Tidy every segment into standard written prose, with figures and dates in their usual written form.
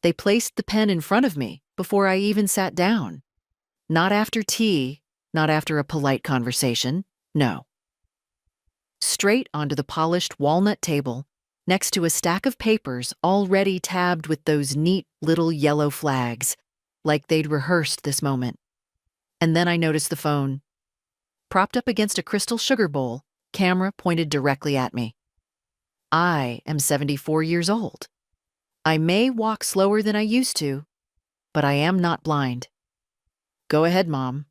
They placed the pen in front of me before I even sat down. Not after tea, not after a polite conversation, no. Straight onto the polished walnut table, next to a stack of papers already tabbed with those neat little yellow flags, like they'd rehearsed this moment. And then I noticed the phone. Propped up against a crystal sugar bowl, camera pointed directly at me. I am 74 years old. I may walk slower than I used to, but I am not blind. Go ahead, Mom,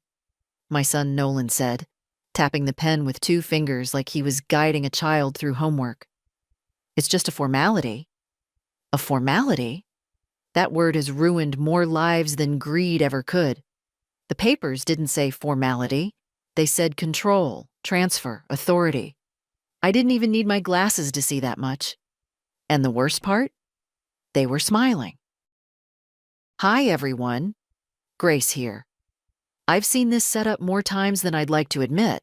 my son Nolan said, tapping the pen with 2 fingers like he was guiding a child through homework. It's just a formality. A formality? That word has ruined more lives than greed ever could. The papers didn't say formality. They said control, transfer, authority. I didn't even need my glasses to see that much. And the worst part? They were smiling. Hi, everyone. Grace here. I've seen this setup more times than I'd like to admit.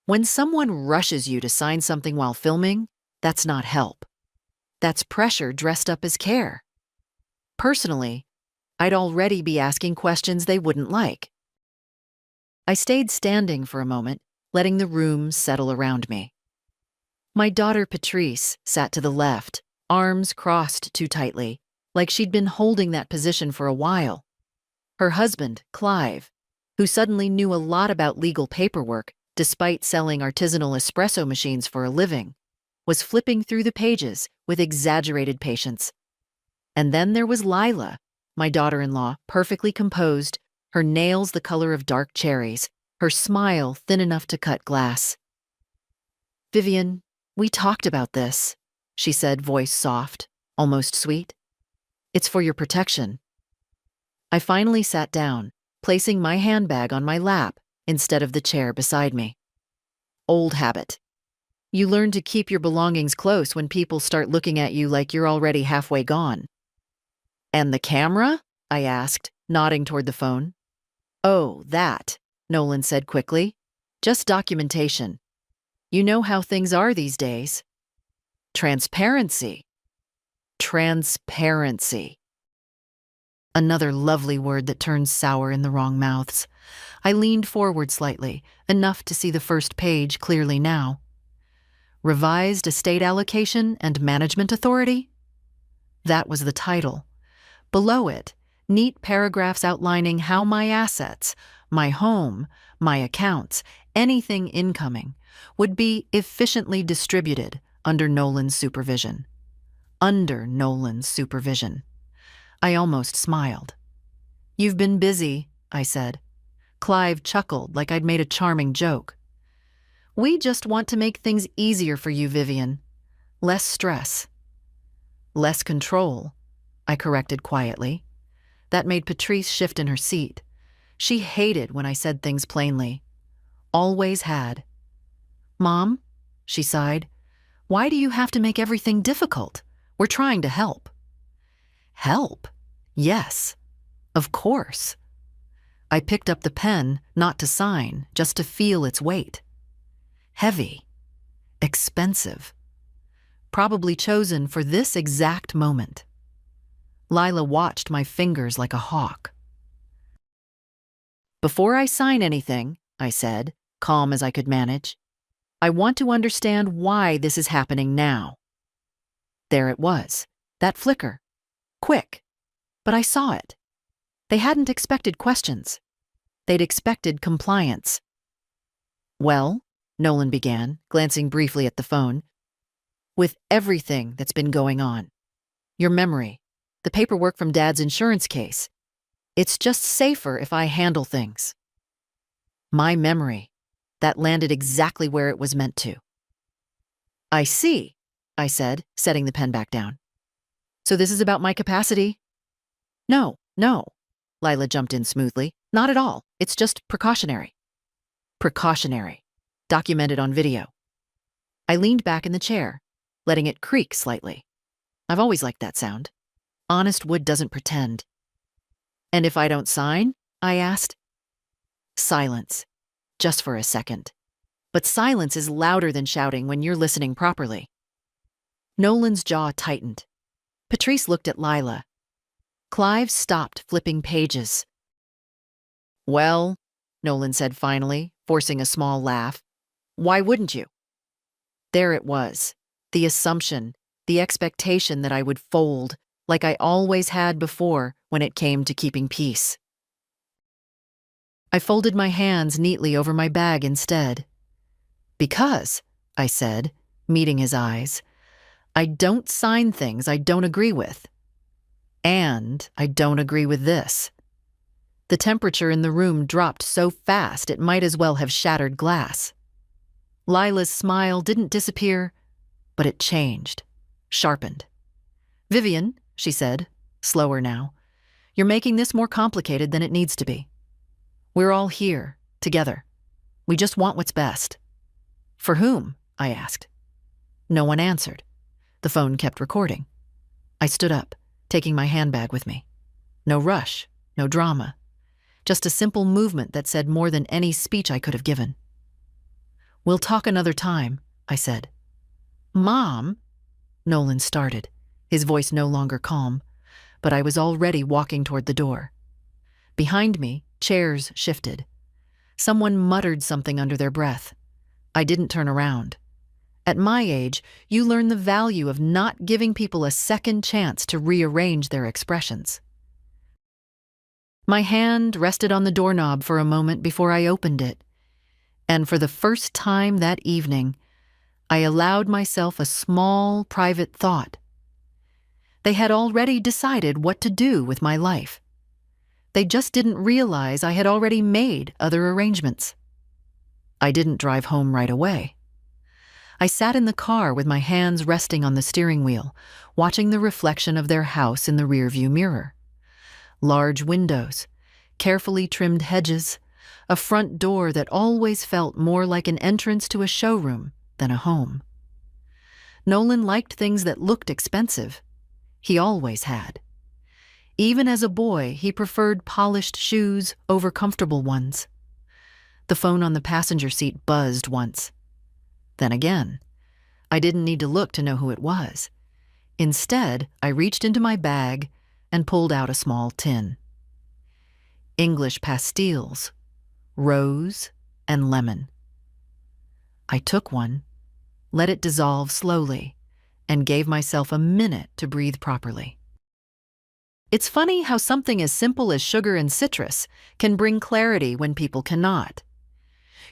When someone rushes you to sign something while filming, that's not help. That's pressure dressed up as care. Personally, I'd already be asking questions they wouldn't like. I stayed standing for a moment, letting the room settle around me. My daughter Patrice sat to the left, arms crossed too tightly, like she'd been holding that position for a while. Her husband, Clive, who suddenly knew a lot about legal paperwork despite selling artisanal espresso machines for a living, was flipping through the pages with exaggerated patience. And then there was Lila, my daughter-in-law, perfectly composed, her nails the color of dark cherries, her smile thin enough to cut glass. Vivian, we talked about this, she said, voice soft, almost sweet. It's for your protection. I finally sat down, placing my handbag on my lap instead of the chair beside me. Old habit. You learn to keep your belongings close when people start looking at you like you're already halfway gone. And the camera? I asked, nodding toward the phone. Oh, that, Nolan said quickly. Just documentation. You know how things are these days. Transparency. Transparency. Another lovely word that turns sour in the wrong mouths. I leaned forward slightly, enough to see the first page clearly now. Revised Estate Allocation and Management Authority? That was the title. Below it, neat paragraphs outlining how my assets, my home, my accounts, anything incoming, would be efficiently distributed under Nolan's supervision. Under Nolan's supervision. I almost smiled. You've been busy, I said. Clive chuckled like I'd made a charming joke. We just want to make things easier for you, Vivian. Less stress. Less control, I corrected quietly. That made Patrice shift in her seat. She hated when I said things plainly. Always had. Mom, she sighed, why do you have to make everything difficult? We're trying to help. Help? Yes, of course. I picked up the pen, not to sign, just to feel its weight. Heavy. Expensive. Probably chosen for this exact moment. Lila watched my fingers like a hawk. Before I sign anything, I said, calm as I could manage, I want to understand why this is happening now. There it was, that flicker. Quick. But I saw it. They hadn't expected questions. They'd expected compliance. Well, Nolan began, glancing briefly at the phone, with everything that's been going on. Your memory, the paperwork from Dad's insurance case. It's just safer if I handle things. My memory, that landed exactly where it was meant to. I see, I said, setting the pen back down. So this is about my capacity? No, Lila jumped in smoothly. Not at all. It's just precautionary. Precautionary. Documented on video. I leaned back in the chair, letting it creak slightly. I've always liked that sound. Honest wood doesn't pretend. And if I don't sign? I asked. Silence. Just for a second. But silence is louder than shouting when you're listening properly. Nolan's jaw tightened. Patrice looked at Lila. Clive stopped flipping pages. "Well," Nolan said finally, forcing a small laugh, "why wouldn't you?" There it was, the assumption, the expectation that I would fold, like I always had before when it came to keeping peace. I folded my hands neatly over my bag instead. "Because," I said, meeting his eyes, "I don't sign things I don't agree with. And I don't agree with this." The temperature in the room dropped so fast it might as well have shattered glass. Lila's smile didn't disappear, but it changed, sharpened. "Vivian," she said, slower now, "you're making this more complicated than it needs to be. We're all here, together. We just want what's best." "For whom?" I asked. No one answered. The phone kept recording. I stood up, taking my handbag with me. No rush, no drama. Just a simple movement that said more than any speech I could have given. "We'll talk another time," I said. "Mom," Nolan started, his voice no longer calm, but I was already walking toward the door. Behind me, chairs shifted. Someone muttered something under their breath. I didn't turn around. At my age, you learn the value of not giving people a second chance to rearrange their expressions. My hand rested on the doorknob for a moment before I opened it, and for the first time that evening, I allowed myself a small, private thought. They had already decided what to do with my life. They just didn't realize I had already made other arrangements. I didn't drive home right away. I sat in the car with my hands resting on the steering wheel, watching the reflection of their house in the rearview mirror. Large windows, carefully trimmed hedges, a front door that always felt more like an entrance to a showroom than a home. Nolan liked things that looked expensive. He always had. Even as a boy, he preferred polished shoes over comfortable ones. The phone on the passenger seat buzzed once. Then again. I didn't need to look to know who it was. Instead, I reached into my bag and pulled out a small tin. English pastilles, rose and lemon. I took one, let it dissolve slowly, and gave myself a minute to breathe properly. It's funny how something as simple as sugar and citrus can bring clarity when people cannot.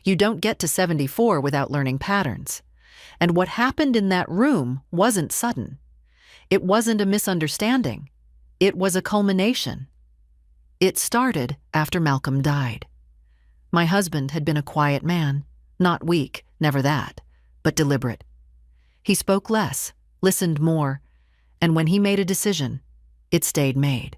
You don't get to 74 without learning patterns. And what happened in that room wasn't sudden. It wasn't a misunderstanding. It was a culmination. It started after Malcolm died. My husband had been a quiet man, not weak, never that, but deliberate. He spoke less, listened more, and when he made a decision, it stayed made.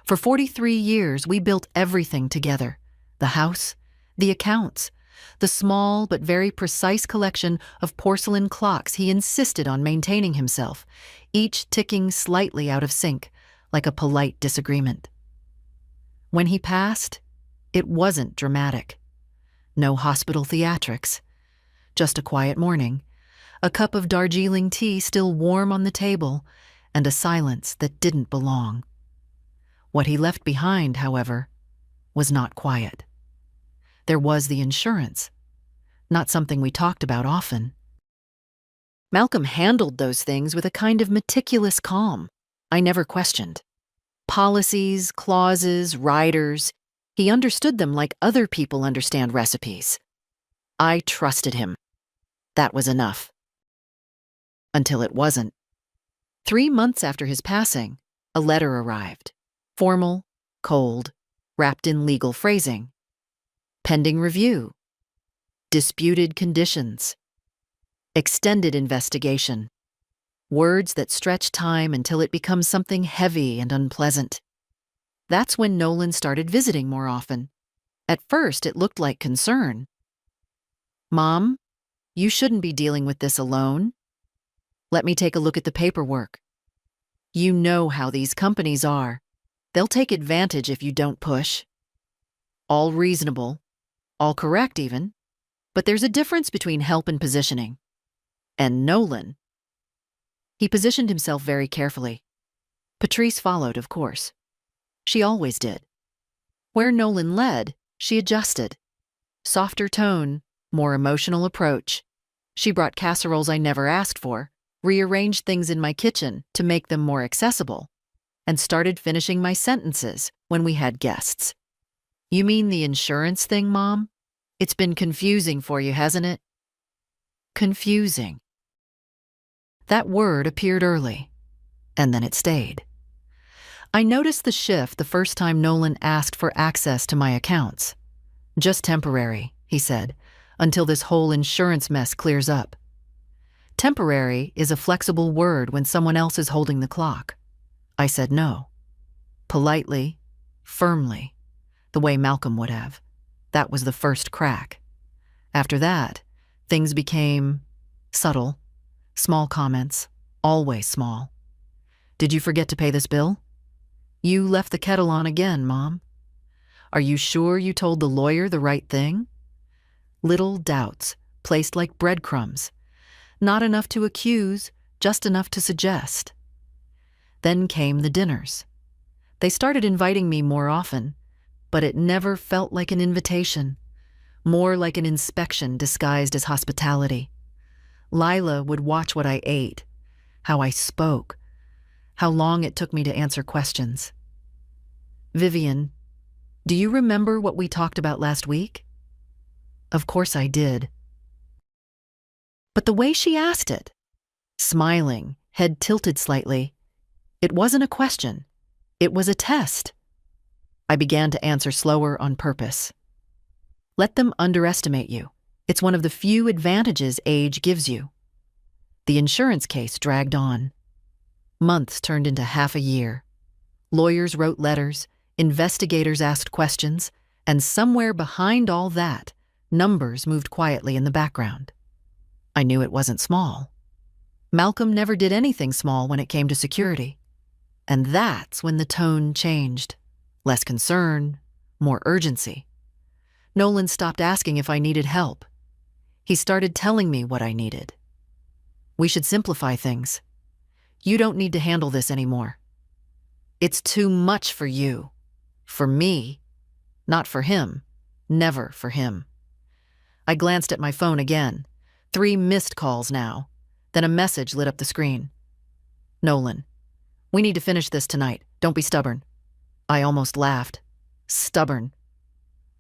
For 43 years, we built everything together: the house, the accounts, the small but very precise collection of porcelain clocks he insisted on maintaining himself, each ticking slightly out of sync, like a polite disagreement. When he passed, it wasn't dramatic. No hospital theatrics. Just a quiet morning, a cup of Darjeeling tea still warm on the table, and a silence that didn't belong. What he left behind, however, was not quiet. There was the insurance, not something we talked about often. Malcolm handled those things with a kind of meticulous calm I never questioned. Policies, clauses, riders, he understood them like other people understand recipes. I trusted him. That was enough. Until it wasn't. 3 months after his passing, a letter arrived. Formal, cold, wrapped in legal phrasing. Pending review. Disputed conditions. Extended investigation. Words that stretch time until it becomes something heavy and unpleasant. That's when Nolan started visiting more often. At first, it looked like concern. "Mom, you shouldn't be dealing with this alone. Let me take a look at the paperwork. You know how these companies are. They'll take advantage if you don't push." All reasonable, all correct even, but there's a difference between help and positioning. And Nolan. He positioned himself very carefully. Patrice followed, of course. She always did. Where Nolan led, she adjusted. Softer tone, more emotional approach. She brought casseroles I never asked for, rearranged things in my kitchen to make them more accessible, and started finishing my sentences when we had guests. You mean the insurance thing, Mom? It's been confusing for you, hasn't it? Confusing. That word appeared early, and then it stayed. I noticed the shift the first time Nolan asked for access to my accounts. Just temporary, he said, until this whole insurance mess clears up. Temporary is a flexible word when someone else is holding the clock. I said no. Politely, firmly, the way Malcolm would have. That was the first crack. After that, things became subtle, small comments, always small. Did you forget to pay this bill? You left the kettle on again, Mom. Are you sure you told the lawyer the right thing? Little doubts, placed like breadcrumbs. Not enough to accuse, just enough to suggest. Then came the dinners. They started inviting me more often, but it never felt like an invitation, more like an inspection disguised as hospitality. Lila would watch what I ate, how I spoke, how long it took me to answer questions. Vivian, do you remember what we talked about last week? Of course I did. But the way she asked it, smiling, head tilted slightly, it wasn't a question. It was a test. I began to answer slower on purpose. Let them underestimate you. It's one of the few advantages age gives you. The insurance case dragged on. Months turned into half a year. Lawyers wrote letters, investigators asked questions, and somewhere behind all that, numbers moved quietly in the background. I knew it wasn't small. Malcolm never did anything small when it came to security. And that's when the tone changed. Less concern, more urgency. Nolan stopped asking if I needed help. He started telling me what I needed. We should simplify things. You don't need to handle this anymore. It's too much for you. For me. Not for him. Never for him. I glanced at my phone again. 3 missed calls now. Then a message lit up the screen. Nolan, we need to finish this tonight. Don't be stubborn. I almost laughed. Stubborn.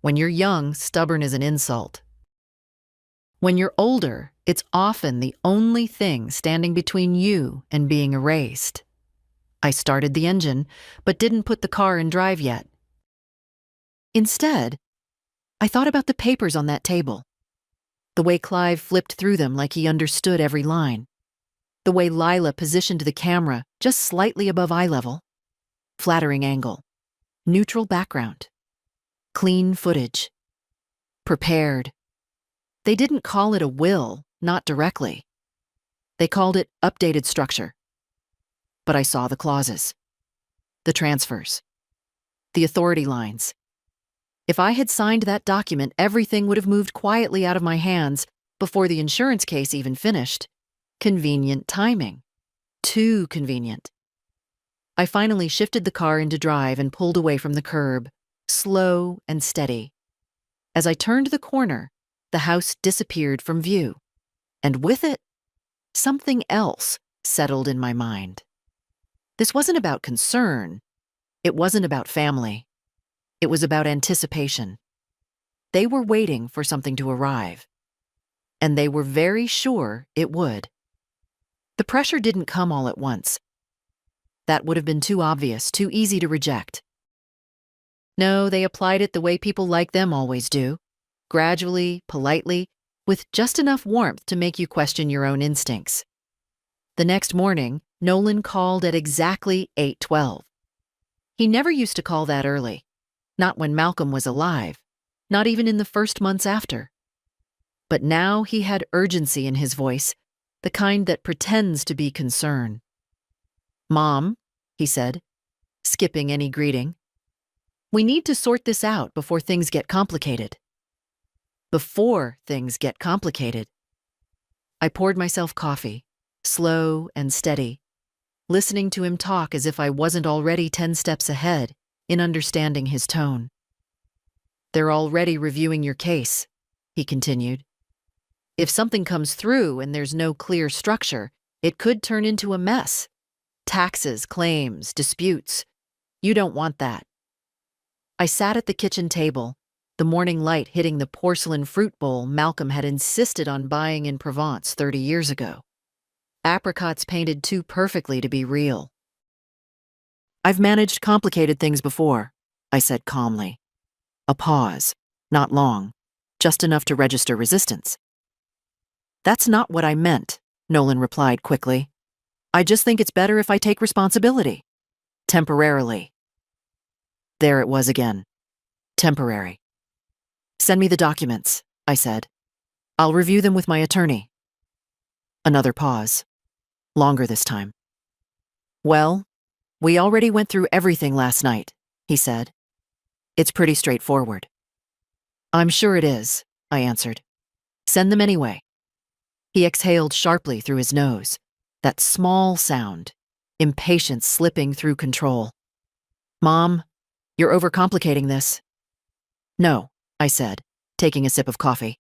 When you're young, stubborn is an insult. When you're older, it's often the only thing standing between you and being erased. I started the engine, but didn't put the car in drive yet. Instead, I thought about the papers on that table. The way Clive flipped through them like he understood every line. The way Lila positioned the camera just slightly above eye level. Flattering angle. Neutral background. Clean footage. Prepared. They didn't call it a will, not directly. They called it updated structure. But I saw the clauses. The transfers. The authority lines. If I had signed that document, everything would have moved quietly out of my hands before the insurance case even finished. Convenient timing. Too convenient. I finally shifted the car into drive and pulled away from the curb, slow and steady. As I turned the corner, the house disappeared from view. And with it, something else settled in my mind. This wasn't about concern. It wasn't about family. It was about anticipation. They were waiting for something to arrive. And they were very sure it would. The pressure didn't come all at once. That would have been too obvious, too easy to reject. No, they applied it the way people like them always do. Gradually, politely, with just enough warmth to make you question your own instincts. The next morning, Nolan called at exactly 8:12. He never used to call that early. Not when Malcolm was alive. Not even in the first months after. But now he had urgency in his voice, the kind that pretends to be concern. Mom, he said, skipping any greeting. We need to sort this out before things get complicated. Before things get complicated. I poured myself coffee, slow and steady. listening to him talk as if I wasn't already 10 steps ahead in understanding his tone. "They're already reviewing your case," he continued. "If something comes through and there's no clear structure, it could turn into a mess. Taxes, claims, disputes. You don't want that." I sat at the kitchen table, the morning light hitting the porcelain fruit bowl Malcolm had insisted on buying in Provence 30 years ago. Apricots painted too perfectly to be real. "I've managed complicated things before," I said calmly. A pause, not long, just enough to register resistance. "That's not what I meant," Nolan replied quickly. "I just think it's better if I take responsibility. Temporarily." There it was again. Temporary. "Send me the documents," I said. "I'll review them with my attorney." Another pause. Longer this time. "Well, we already went through everything last night," he said. "It's pretty straightforward." "I'm sure it is," I answered. "Send them anyway." He exhaled sharply through his nose, that small sound, impatience slipping through control. "Mom, you're overcomplicating this." "No," I said, taking a sip of coffee.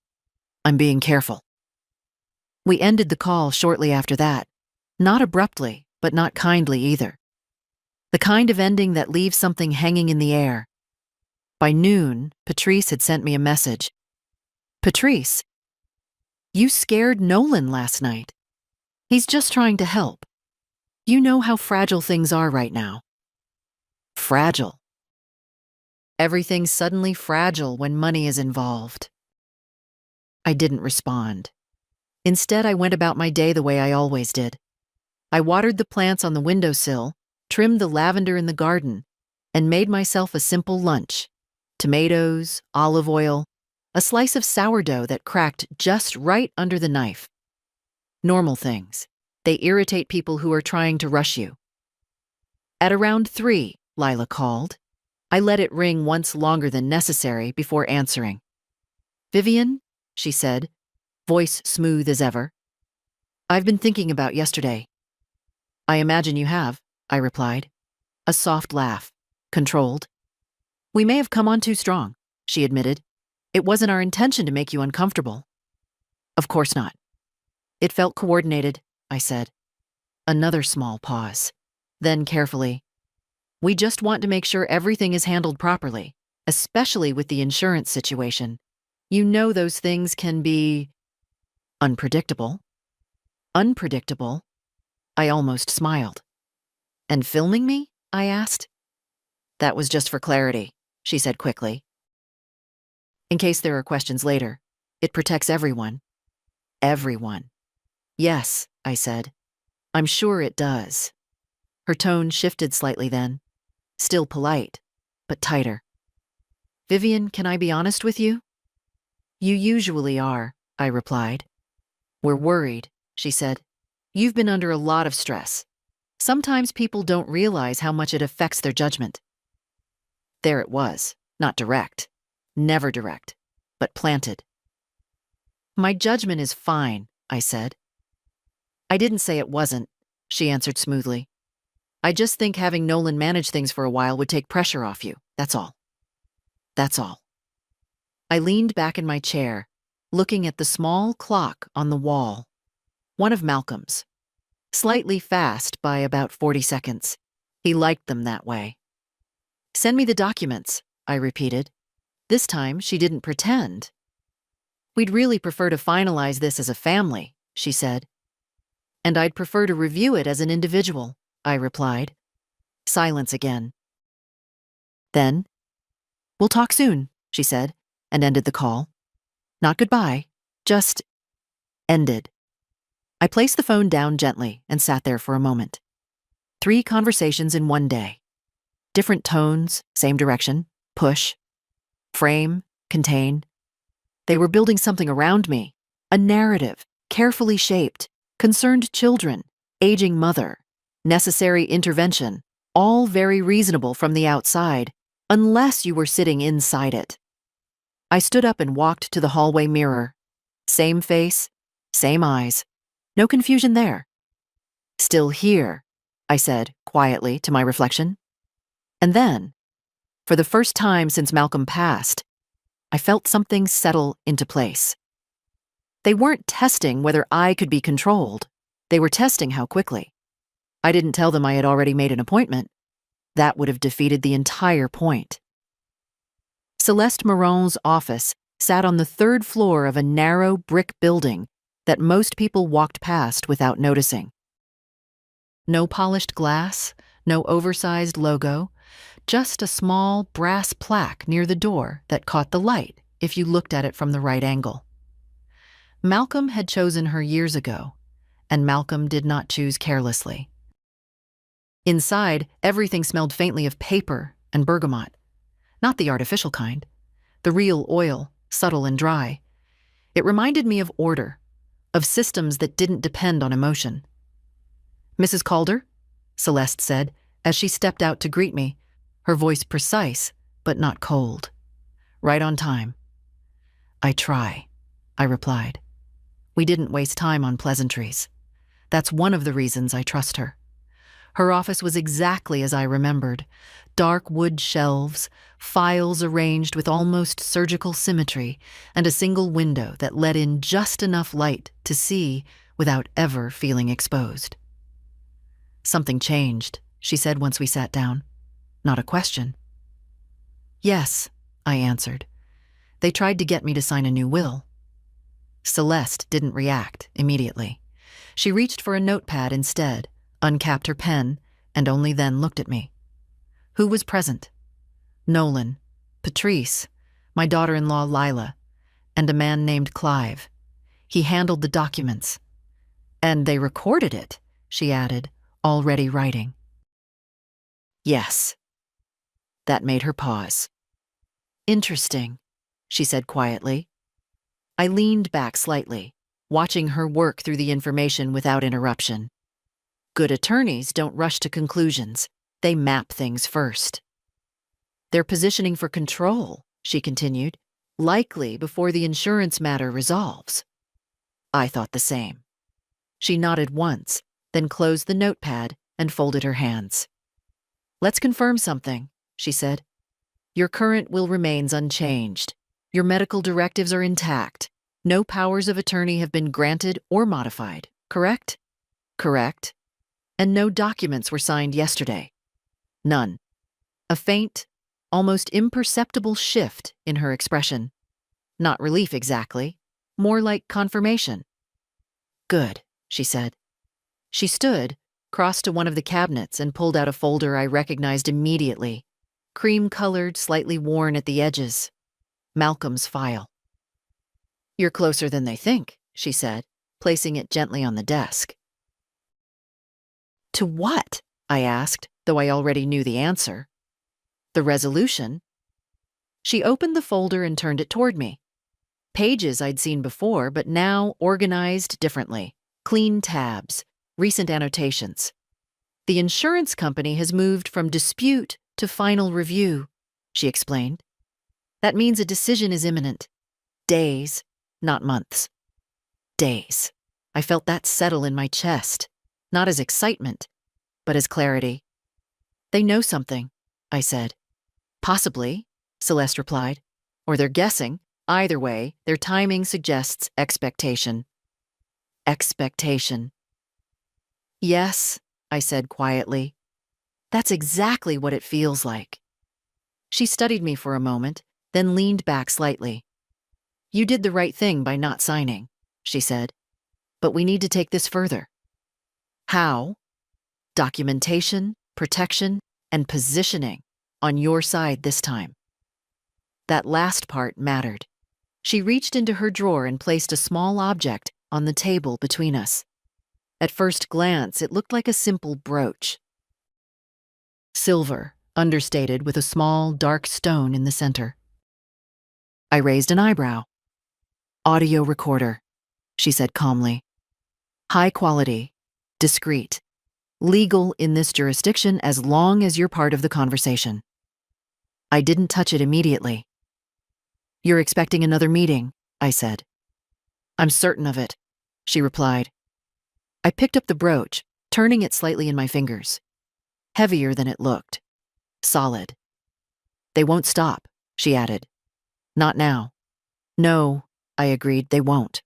"I'm being careful." We ended the call shortly after that, not abruptly, but not kindly either. The kind of ending that leaves something hanging in the air. By noon, Patrice had sent me a message. "Patrice, you scared Nolan last night. He's just trying to help. You know how fragile things are right now." Fragile. Everything's suddenly fragile when money is involved. I didn't respond. Instead, I went about my day the way I always did. I watered the plants on the windowsill, trimmed the lavender in the garden, and made myself a simple lunch. Tomatoes, olive oil, a slice of sourdough that cracked just right under the knife. Normal things. They irritate people who are trying to rush you. At around 3, Lila called. I let it ring once longer than necessary before answering. "Vivian," she said, voice smooth as ever. "I've been thinking about yesterday." "I imagine you have," I replied. A soft laugh, controlled. "We may have come on too strong," she admitted. "It wasn't our intention to make you uncomfortable." "Of course not." "It felt coordinated," I said. Another small pause. Then carefully, "We just want to make sure everything is handled properly, especially with the insurance situation. You know those things can be unpredictable." Unpredictable? I almost smiled. "And filming me?" I asked. "That was just for clarity," she said quickly. "In case there are questions later, it protects everyone." "Everyone." "Yes," I said. "I'm sure it does." Her tone shifted slightly then. Still polite, but tighter. "Vivian, can I be honest with you?" "You usually are," I replied. "We're worried," she said. "You've been under a lot of stress. Sometimes people don't realize how much it affects their judgment." There it was, not direct. Never direct, but planted. "My judgment is fine," I said. "I didn't say it wasn't," she answered smoothly. "I just think having Nolan manage things for a while would take pressure off you, that's all." That's all. I leaned back in my chair, looking at the small clock on the wall. One of Malcolm's. Slightly fast by about 40 seconds. He liked them that way. "Send me the documents," I repeated. This time, she didn't pretend. "We'd really prefer to finalize this as a family," she said. "And I'd prefer to review it as an individual," I replied. Silence again. Then, "We'll talk soon," she said, and ended the call. Not goodbye, just ended. I placed the phone down gently and sat there for a moment. 3 conversations in one day. Different tones, same direction, push, frame, contain. They were building something around me, a narrative, carefully shaped, concerned children, aging mother, necessary intervention, all very reasonable from the outside, unless you were sitting inside it. I stood up and walked to the hallway mirror. Same face, same eyes. No confusion there. Still here, I said quietly to my reflection. And then, for the first time since Malcolm passed, I felt something settle into place. They weren't testing whether I could be controlled. They were testing how quickly. I didn't tell them I had already made an appointment. That would have defeated the entire point. Celeste Moran's office sat on the third floor of a narrow brick building that most people walked past without noticing. No polished glass, no oversized logo, just a small brass plaque near the door that caught the light if you looked at it from the right angle. Malcolm had chosen her years ago, and Malcolm did not choose carelessly. Inside, everything smelled faintly of paper and bergamot. Not the artificial kind, the real oil, subtle and dry. It reminded me of order, of systems that didn't depend on emotion. "Mrs. Calder?" Celeste said, as she stepped out to greet me, her voice precise, but not cold. "Right on time." "I try," I replied. We didn't waste time on pleasantries. That's one of the reasons I trust her. Her office was exactly as I remembered. Dark wood shelves, files arranged with almost surgical symmetry, and a single window that let in just enough light to see without ever feeling exposed. "Something changed," she said once we sat down. Not a question. "Yes," I answered. "They tried to get me to sign a new will." Celeste didn't react immediately. She reached for a notepad instead, uncapped her pen, and only then looked at me. Who was present? Nolan, Patrice, my daughter-in-law Lila, and a man named Clive. He handled the documents. "And they recorded it," she added, already writing. "Yes." That made her pause. "Interesting," she said quietly. I leaned back slightly, watching her work through the information without interruption. Good attorneys don't rush to conclusions. They map things first. "They're positioning for control," she continued, "likely before the insurance matter resolves." I thought the same. She nodded once, then closed the notepad and folded her hands. "Let's confirm something," she said. "Your current will remains unchanged. Your medical directives are intact. No powers of attorney have been granted or modified, correct?" "Correct." "And no documents were signed yesterday?" "None." A faint, almost imperceptible shift in her expression. Not relief exactly, more like confirmation. "Good," she said. She stood, crossed to one of the cabinets, and pulled out a folder I recognized immediately. Cream-colored, slightly worn at the edges. Malcolm's file. "You're closer than they think," she said, placing it gently on the desk. "To what?" I asked, though I already knew the answer. "The resolution." She opened the folder and turned it toward me. Pages I'd seen before, but now organized differently. Clean tabs, recent annotations. "The insurance company has moved from dispute to final review," she explained. "That means a decision is imminent. Days, not months." Days. I felt that settle in my chest, not as excitement, but as clarity. "They know something," I said. "Possibly," Celeste replied. "Or they're guessing. Either way, their timing suggests expectation." Expectation. "Yes," I said quietly. "That's exactly what it feels like." She studied me for a moment, then leaned back slightly. "You did the right thing by not signing," she said. "But we need to take this further." "How?" "Documentation, protection, and positioning on your side this time." That last part mattered. She reached into her drawer and placed a small object on the table between us. At first glance, it looked like a simple brooch. Silver, understated with a small, dark stone in the center. I raised an eyebrow. "Audio recorder," she said calmly. "High quality, discreet, legal in this jurisdiction as long as you're part of the conversation." I didn't touch it immediately. "You're expecting another meeting," I said. "I'm certain of it," she replied. I picked up the brooch, turning it slightly in my fingers. Heavier than it looked. Solid. They won't stop, she added. Not now. No, I agreed, they won't.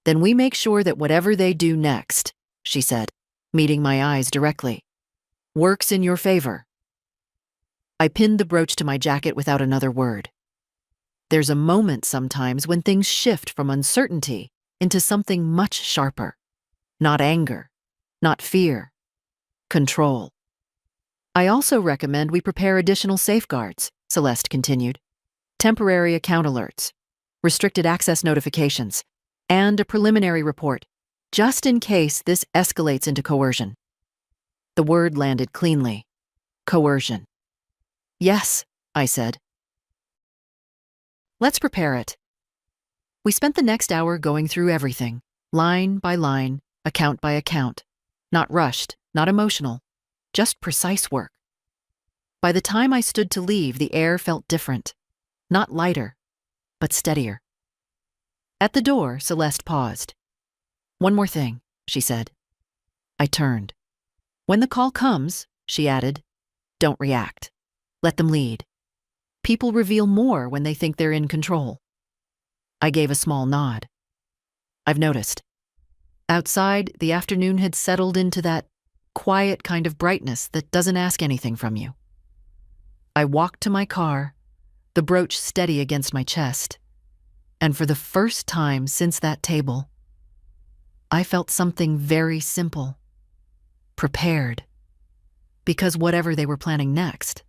Then we make sure that whatever they do next, she said, meeting my eyes directly, works in your favor. I pinned the brooch to my jacket without another word. There's a moment sometimes when things shift from uncertainty into something much sharper. Not anger, not fear, control. I also recommend we prepare additional safeguards, Celeste continued. Temporary account alerts, restricted access notifications, and a preliminary report, just in case this escalates into coercion. The word landed cleanly. Coercion. Yes, I said. Let's prepare it. We spent the next hour going through everything, line by line, account by account. Not rushed, not emotional, just precise work. By the time I stood to leave, the air felt different. Not lighter, but steadier. At the door, Celeste paused. One more thing, she said. I turned. When the call comes, she added, don't react. Let them lead. People reveal more when they think they're in control. I gave a small nod. I've noticed. Outside, the afternoon had settled into that quiet kind of brightness that doesn't ask anything from you. I walked to my car, the brooch steady against my chest, and for the first time since that table, I felt something very simple. Prepared. Because whatever they were planning next,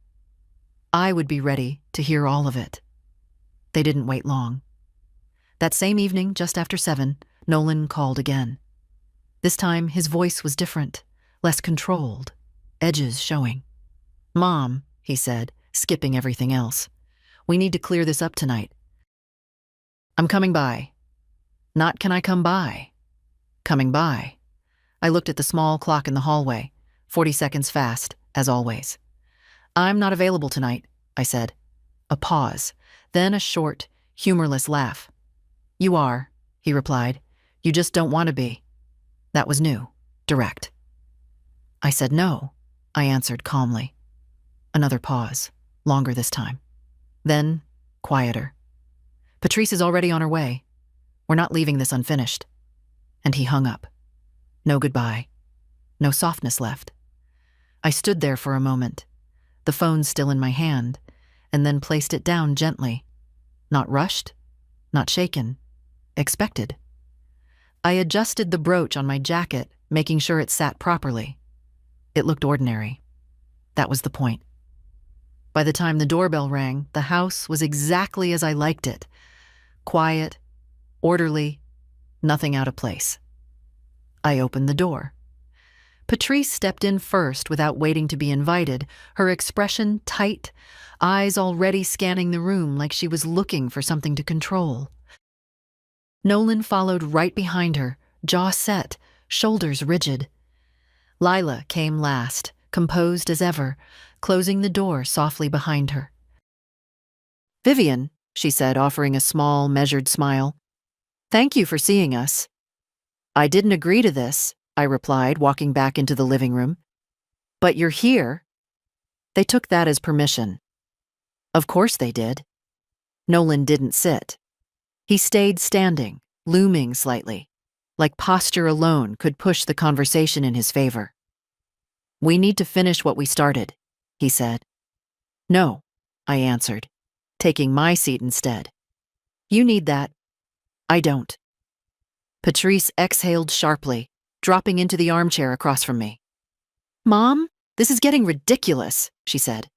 I would be ready to hear all of it. They didn't wait long. That same evening, just after 7, Nolan called again. This time, his voice was different, less controlled, edges showing. Mom, he said, skipping everything else. We need to clear this up tonight. I'm coming by. Not can I come by. Coming by. I looked at the small clock in the hallway, 40 seconds fast, as always. I'm not available tonight, I said. A pause, then a short, humorless laugh. You are, he replied. You just don't want to be. That was new, direct. I said no, I answered calmly. Another pause, longer this time. Then, quieter. Patrice is already on her way. We're not leaving this unfinished. And he hung up. No goodbye. No softness left. I stood there for a moment, the phone still in my hand, and then placed it down gently. Not rushed, not shaken, expected. I adjusted the brooch on my jacket, making sure it sat properly. It looked ordinary. That was the point. By the time the doorbell rang, the house was exactly as I liked it. Quiet, orderly, nothing out of place. I opened the door. Patrice stepped in first without waiting to be invited, her expression tight, eyes already scanning the room like she was looking for something to control. Nolan followed right behind her, jaw set, shoulders rigid. Lila came last, composed as ever, closing the door softly behind her. Vivian, she said, offering a small, measured smile. Thank you for seeing us. I didn't agree to this, I replied, walking back into the living room. But you're here. They took that as permission. Of course they did. Nolan didn't sit. He stayed standing, looming slightly, like posture alone could push the conversation in his favor. We need to finish what we started, he said. No, I answered, taking my seat instead. You need that. I don't. Patrice exhaled sharply, dropping into the armchair across from me. Mom, this is getting ridiculous, she said.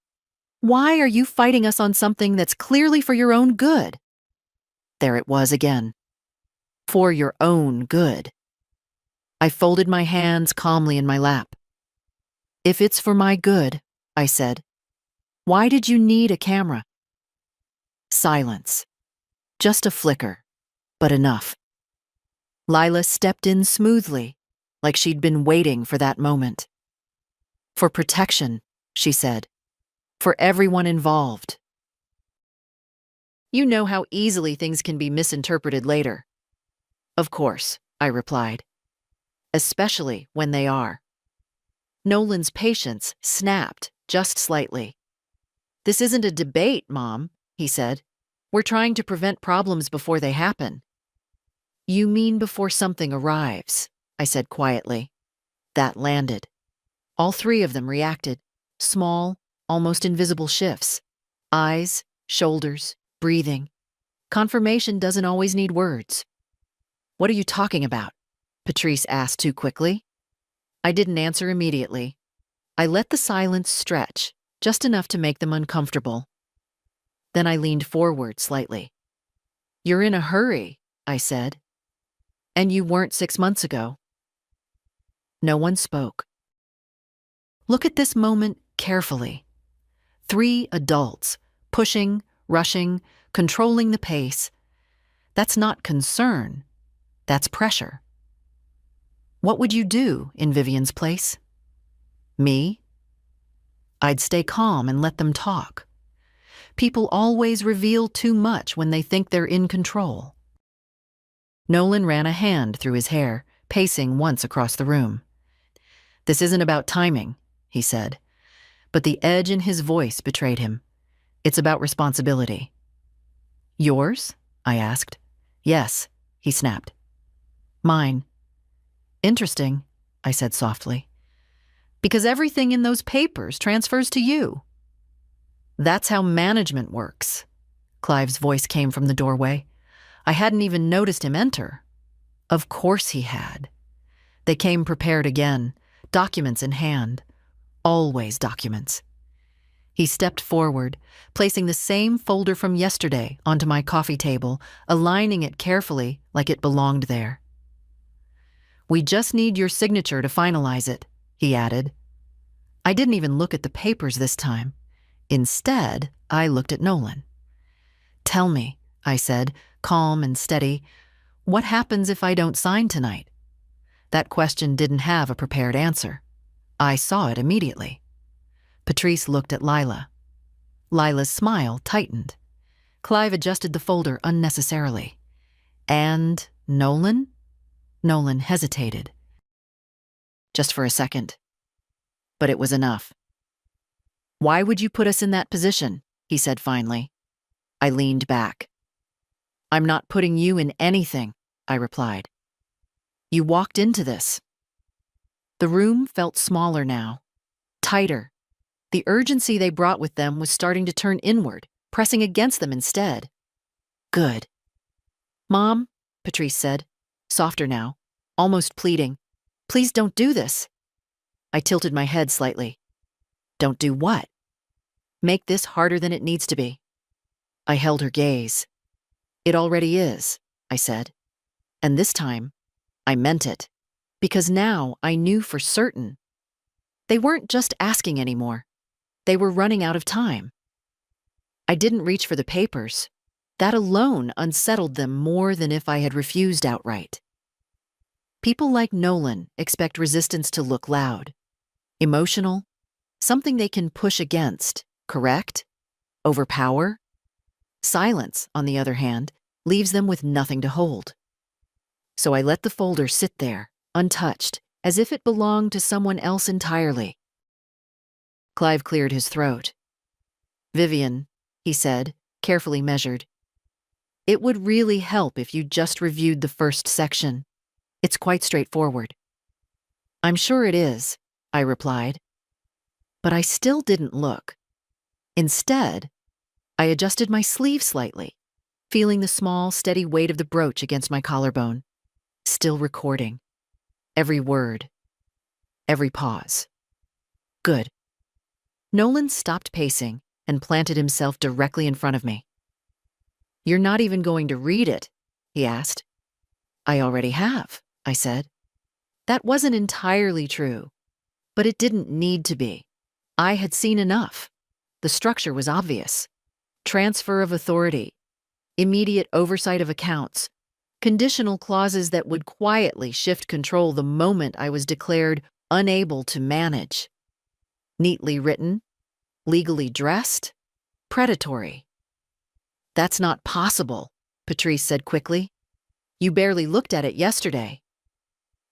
Why are you fighting us on something that's clearly for your own good? There it was again. For your own good. I folded my hands calmly in my lap. If it's for my good, I said, why did you need a camera? Silence. Just a flicker, but enough. Lila stepped in smoothly, like she'd been waiting for that moment. For protection, she said. For everyone involved. You know how easily things can be misinterpreted later. Of course, I replied. Especially when they are. Nolan's patience snapped just slightly. "This isn't a debate, Mom," he said. "We're trying to prevent problems before they happen." "You mean before something arrives," I said quietly. That landed. All three of them reacted. Small, almost invisible shifts. Eyes, shoulders, breathing. Confirmation doesn't always need words. "What are you talking about?" Patrice asked too quickly. I didn't answer immediately. I let the silence stretch, just enough to make them uncomfortable. Then I leaned forward slightly. "You're in a hurry," I said. "And you weren't 6 months ago." No one spoke. Look at this moment carefully. 3 adults, pushing, rushing, controlling the pace. That's not concern. That's pressure. What would you do in Vivian's place? Me? I'd stay calm and let them talk. People always reveal too much when they think they're in control. Nolan ran a hand through his hair, pacing once across the room. "This isn't about timing," he said, but the edge in his voice betrayed him. "It's about responsibility." "Yours?" I asked. "Yes," he snapped. "Mine." "Interesting," I said softly. "Because everything in those papers transfers to you." "That's how management works." Clive's voice came from the doorway. I hadn't even noticed him enter. Of course he had. They came prepared again, documents in hand. Always documents. He stepped forward, placing the same folder from yesterday onto my coffee table, aligning it carefully like it belonged there. "We just need your signature to finalize it," he added. I didn't even look at the papers this time. Instead, I looked at Nolan. "Tell me," I said, calm and steady, "what happens if I don't sign tonight?" That question didn't have a prepared answer. I saw it immediately. Patrice looked at Lila. Lila's smile tightened. Clive adjusted the folder unnecessarily. "And Nolan?" Nolan hesitated. Just for a second. But it was enough. "Why would you put us in that position?" he said finally. I leaned back. "I'm not putting you in anything," I replied. "You walked into this." The room felt smaller now, tighter. The urgency they brought with them was starting to turn inward, pressing against them instead. "Good." "Mom," Patrice said, softer now, almost pleading, "please don't do this." I tilted my head slightly. "Don't do what?" "Make this harder than it needs to be." I held her gaze. "It already is," I said. And this time, I meant it. Because now I knew for certain. They weren't just asking anymore. They were running out of time. I didn't reach for the papers. That alone unsettled them more than if I had refused outright. People like Nolan expect resistance to look loud, emotional, something they can push against, correct, overpower. Silence, on the other hand, leaves them with nothing to hold. So I let the folder sit there, untouched, as if it belonged to someone else entirely. Clive cleared his throat. "Vivian," he said, carefully measured, "it would really help if you just reviewed the first section. It's quite straightforward." "I'm sure it is," I replied. But I still didn't look. Instead, I adjusted my sleeve slightly, feeling the small, steady weight of the brooch against my collarbone. Still recording. Every word. Every pause. Good. Nolan stopped pacing and planted himself directly in front of me. "You're not even going to read it?" he asked. "I already have," I said. That wasn't entirely true, but it didn't need to be. I had seen enough. The structure was obvious. Transfer of authority, immediate oversight of accounts, conditional clauses that would quietly shift control the moment I was declared unable to manage. Neatly written, legally dressed, predatory. "That's not possible," Patrice said quickly. "You barely looked at it yesterday."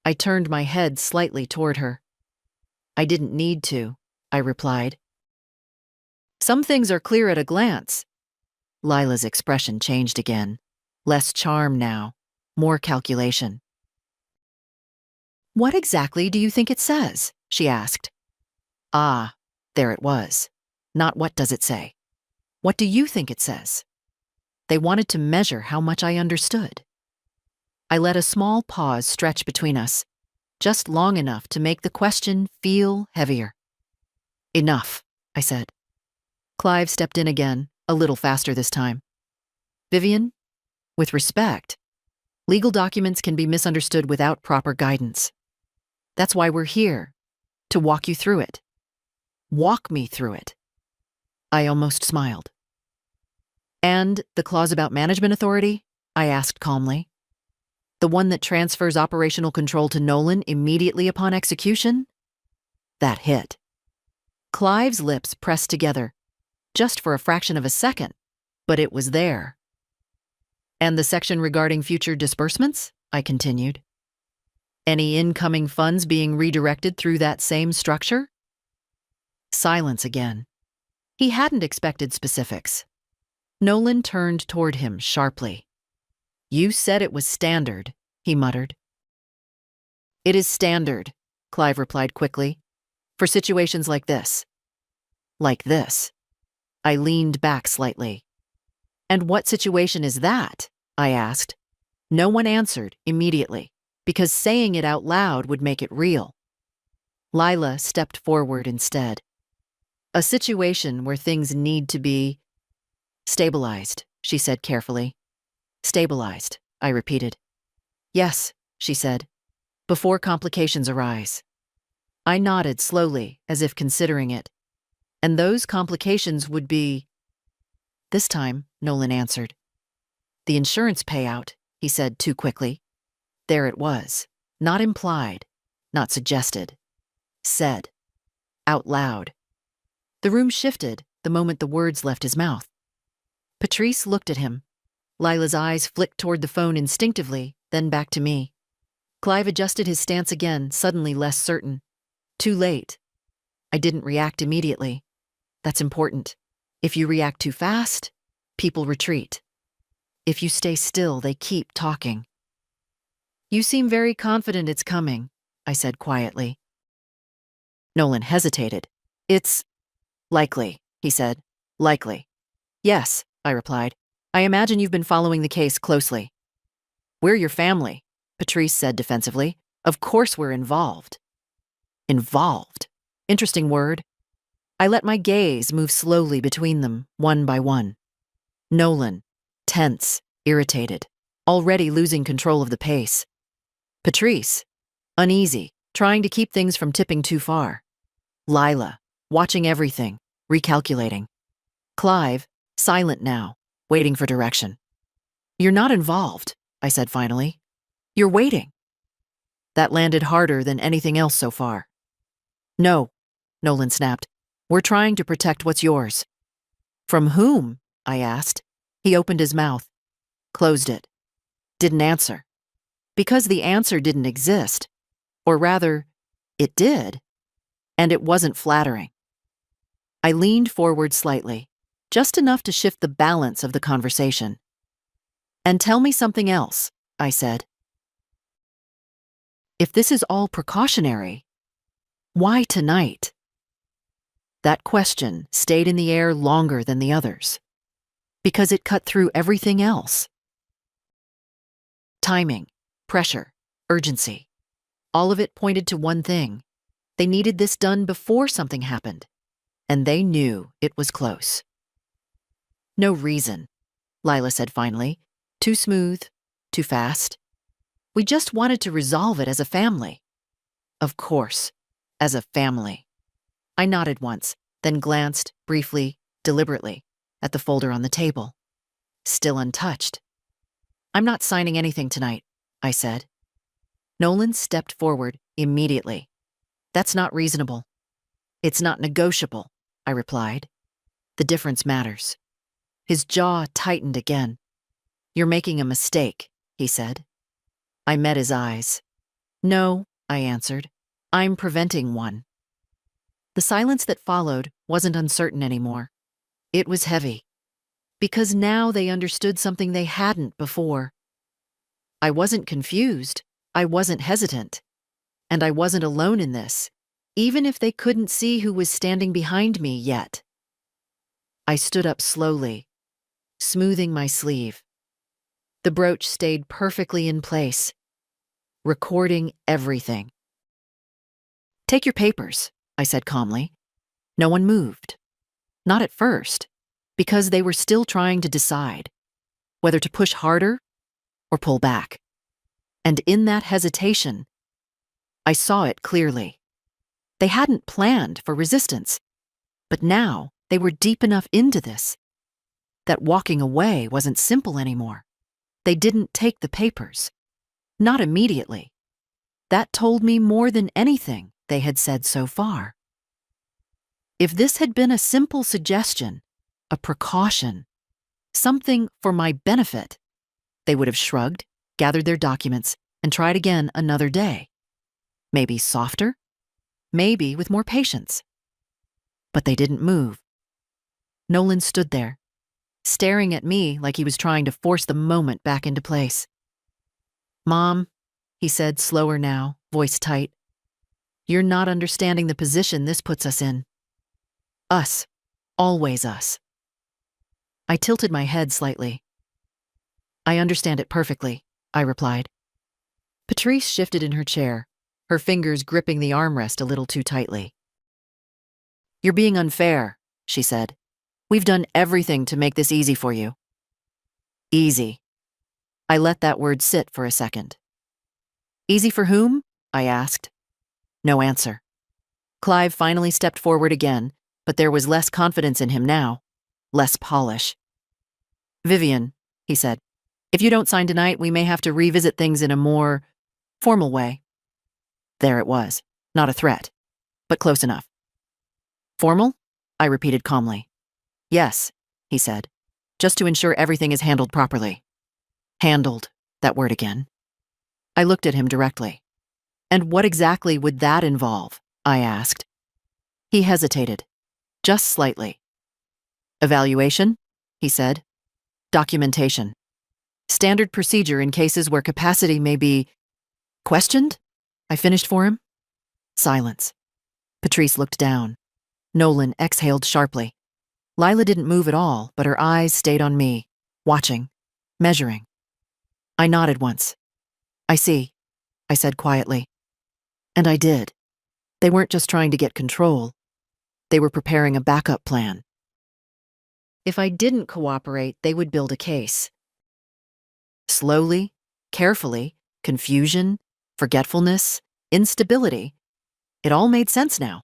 I turned my head slightly toward her. I didn't need to, I replied. Some things are clear at a glance. Lila's expression changed again. Less charm now, more calculation. What exactly do you think it says? She asked. Ah, there it was. Not what does it say. What do you think it says? They wanted to measure how much I understood. I let a small pause stretch between us, just long enough to make the question feel heavier. Enough, I said. Clive stepped in again, a little faster this time. Vivian, with respect, legal documents can be misunderstood without proper guidance. That's why we're here, to walk you through it. Walk me through it. I almost smiled. And the clause about management authority? I asked calmly. The one that transfers operational control to Nolan immediately upon execution? That hit. Clive's lips pressed together, just for a fraction of a second, but it was there. And the section regarding future disbursements? I continued. Any incoming funds being redirected through that same structure? Silence again. He hadn't expected specifics. Nolan turned toward him sharply. You said it was standard, he muttered. It is standard, Clive replied quickly, for situations like this. Like this. I leaned back slightly. And what situation is that? I asked. No one answered immediately, because saying it out loud would make it real. Lila stepped forward instead. A situation where things need to be stabilized, she said carefully. Stabilized, I repeated. Yes, she said, before complications arise. I nodded slowly, as if considering it. And those complications would be... This time, Nolan answered. The insurance payout, he said too quickly. There it was, not implied, not suggested. Said. Out loud. The room shifted the moment the words left his mouth. Patrice looked at him. Lila's eyes flicked toward the phone instinctively, then back to me. Clive adjusted his stance again, suddenly less certain. Too late. I didn't react immediately. That's important. If you react too fast, people retreat. If you stay still, they keep talking. You seem very confident it's coming, I said quietly. Nolan hesitated. It's likely, he said. Likely. Yes, I replied. I imagine you've been following the case closely. We're your family, Patrice said defensively. Of course we're involved. Involved. Interesting word. I let my gaze move slowly between them, one by one. Nolan, tense, irritated, already losing control of the pace. Patrice, uneasy, trying to keep things from tipping too far. Lila, watching everything, recalculating. Clive, silent now, waiting for direction. You're not involved, I said finally. You're waiting. That landed harder than anything else so far. No, Nolan snapped. We're trying to protect what's yours. From whom? I asked. He opened his mouth, closed it, didn't answer. Because the answer didn't exist. Or rather, it did. And it wasn't flattering. I leaned forward slightly, just enough to shift the balance of the conversation. And tell me something else, I said. If this is all precautionary, why tonight? That question stayed in the air longer than the others, because it cut through everything else. Timing, pressure, urgency. All of it pointed to one thing. They needed this done before something happened, and they knew it was close. No reason, Lila said finally. Too smooth, too fast. We just wanted to resolve it as a family. Of course, as a family. I nodded once, then glanced, briefly, deliberately, at the folder on the table. Still untouched. I'm not signing anything tonight, I said. Nolan stepped forward immediately. That's not reasonable. It's not negotiable, I replied. The difference matters. His jaw tightened again. You're making a mistake, he said. I met his eyes. No, I answered. I'm preventing one. The silence that followed wasn't uncertain anymore. It was heavy, because now they understood something they hadn't before. I wasn't confused, I wasn't hesitant, and I wasn't alone in this, even if they couldn't see who was standing behind me yet. I stood up slowly, smoothing my sleeve. The brooch stayed perfectly in place, recording everything. "Take your papers," I said calmly. No one moved. Not at first, because they were still trying to decide whether to push harder or pull back. And in that hesitation, I saw it clearly. They hadn't planned for resistance, but now they were deep enough into this that walking away wasn't simple anymore. They didn't take the papers. Not immediately. That told me more than anything they had said so far. If this had been a simple suggestion, a precaution, something for my benefit, they would have shrugged, gathered their documents, and tried again another day. Maybe softer, maybe with more patience. But they didn't move. Nolan stood there, staring at me like he was trying to force the moment back into place. "Mom," he said, slower now, voice tight, "you're not understanding the position this puts us in. Us. Always us." I tilted my head slightly. "I understand it perfectly," I replied. Patrice shifted in her chair, her fingers gripping the armrest a little too tightly. "You're being unfair," she said. "We've done everything to make this easy for you." Easy. I let that word sit for a second. "Easy for whom?" I asked. No answer. Clive finally stepped forward again, but there was less confidence in him now, less polish. "Vivian," he said, "if you don't sign tonight, we may have to revisit things in a more formal way." There it was, not a threat, but close enough. "Formal?" I repeated calmly. "Yes," he said, "just to ensure everything is handled properly." Handled, that word again. I looked at him directly. "And what exactly would that involve?" I asked. He hesitated, just slightly. "Evaluation," he said. "Documentation. Standard procedure in cases where capacity may be questioned?" I finished for him. Silence. Patrice looked down. Nolan exhaled sharply. Lila didn't move at all, but her eyes stayed on me, watching, measuring. I nodded once. "I see," I said quietly. And I did. They weren't just trying to get control. They were preparing a backup plan. If I didn't cooperate, they would build a case. Slowly, carefully, confusion, forgetfulness, instability. It all made sense now.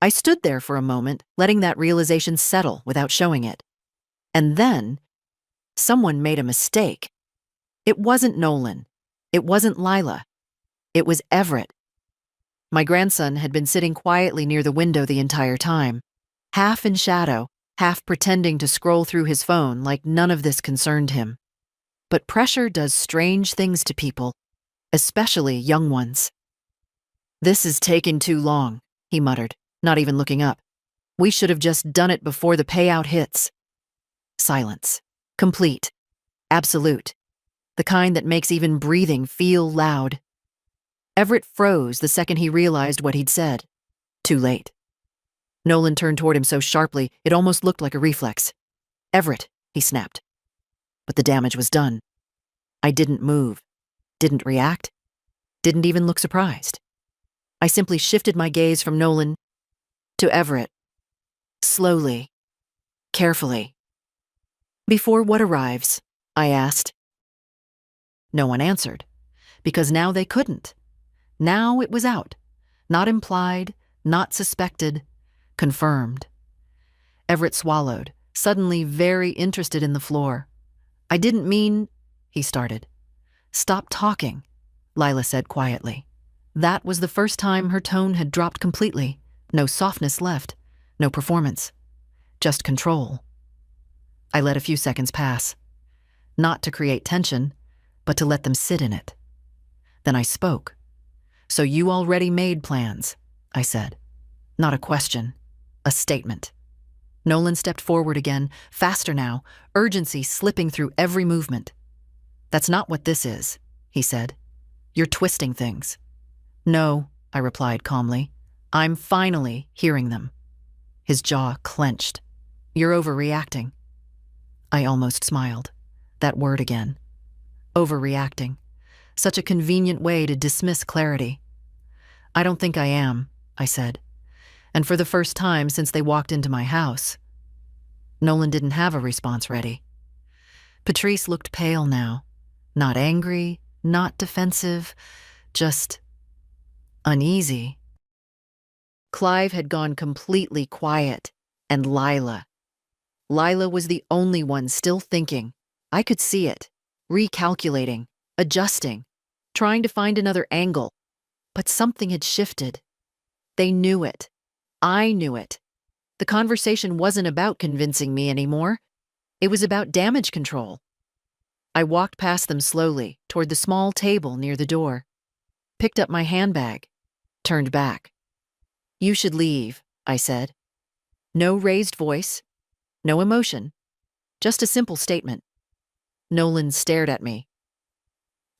I stood there for a moment, letting that realization settle without showing it. And then, someone made a mistake. It wasn't Nolan. It wasn't Lila. It was Everett. My grandson had been sitting quietly near the window the entire time, half in shadow, half pretending to scroll through his phone like none of this concerned him. But pressure does strange things to people, especially young ones. "This is taking too long," he muttered, not even looking up. "We should have just done it before the payout hits." Silence. Complete. Absolute. The kind that makes even breathing feel loud. Everett froze the second he realized what he'd said. Too late. Nolan turned toward him so sharply it almost looked like a reflex. "Everett," he snapped. But the damage was done. I didn't move, didn't react, didn't even look surprised. I simply shifted my gaze from Nolan to Everett. Slowly, carefully. "Before what arrives?" I asked. No one answered, because now they couldn't. Now it was out. Not implied, not suspected, confirmed. Everett swallowed, suddenly very interested in the floor. "I didn't mean," he started. "Stop talking," Lila said quietly. That was the first time her tone had dropped completely. No softness left, no performance, just control. I let a few seconds pass. Not to create tension, but to let them sit in it. Then I spoke. "So you already made plans," I said. Not a question, a statement. Nolan stepped forward again, faster now, urgency slipping through every movement. "That's not what this is," he said. "You're twisting things." "No," I replied calmly. "I'm finally hearing them." His jaw clenched. "You're overreacting." I almost smiled. That word again. Overreacting. Such a convenient way to dismiss clarity. "I don't think I am," I said. And for the first time since they walked into my house. Nolan didn't have a response ready. Patrice looked pale now. Not angry, not defensive, just uneasy. Clive had gone completely quiet, and Lila was the only one still thinking. I could see it, recalculating, adjusting, trying to find another angle. But something had shifted. They knew it. I knew it. The conversation wasn't about convincing me anymore. It was about damage control. I walked past them slowly, toward the small table near the door, picked up my handbag, turned back. "You should leave," I said. No raised voice, no emotion, just a simple statement. Nolan stared at me.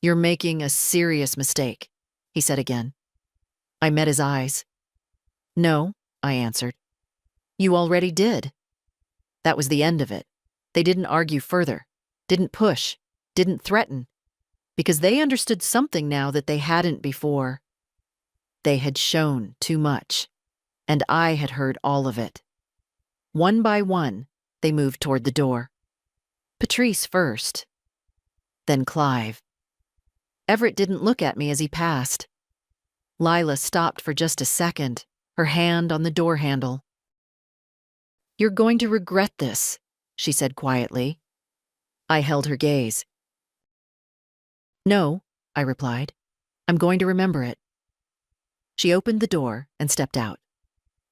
"You're making a serious mistake," he said again. I met his eyes. "No," I answered. "You already did." That was the end of it. They didn't argue further, didn't push, didn't threaten, because they understood something now that they hadn't before. They had shown too much, and I had heard all of it. One by one, they moved toward the door. Patrice first, then Clive. Everett didn't look at me as he passed. Lila stopped for just a second, her hand on the door handle. "You're going to regret this," she said quietly. I held her gaze. "No," I replied. "I'm going to remember it." She opened the door and stepped out.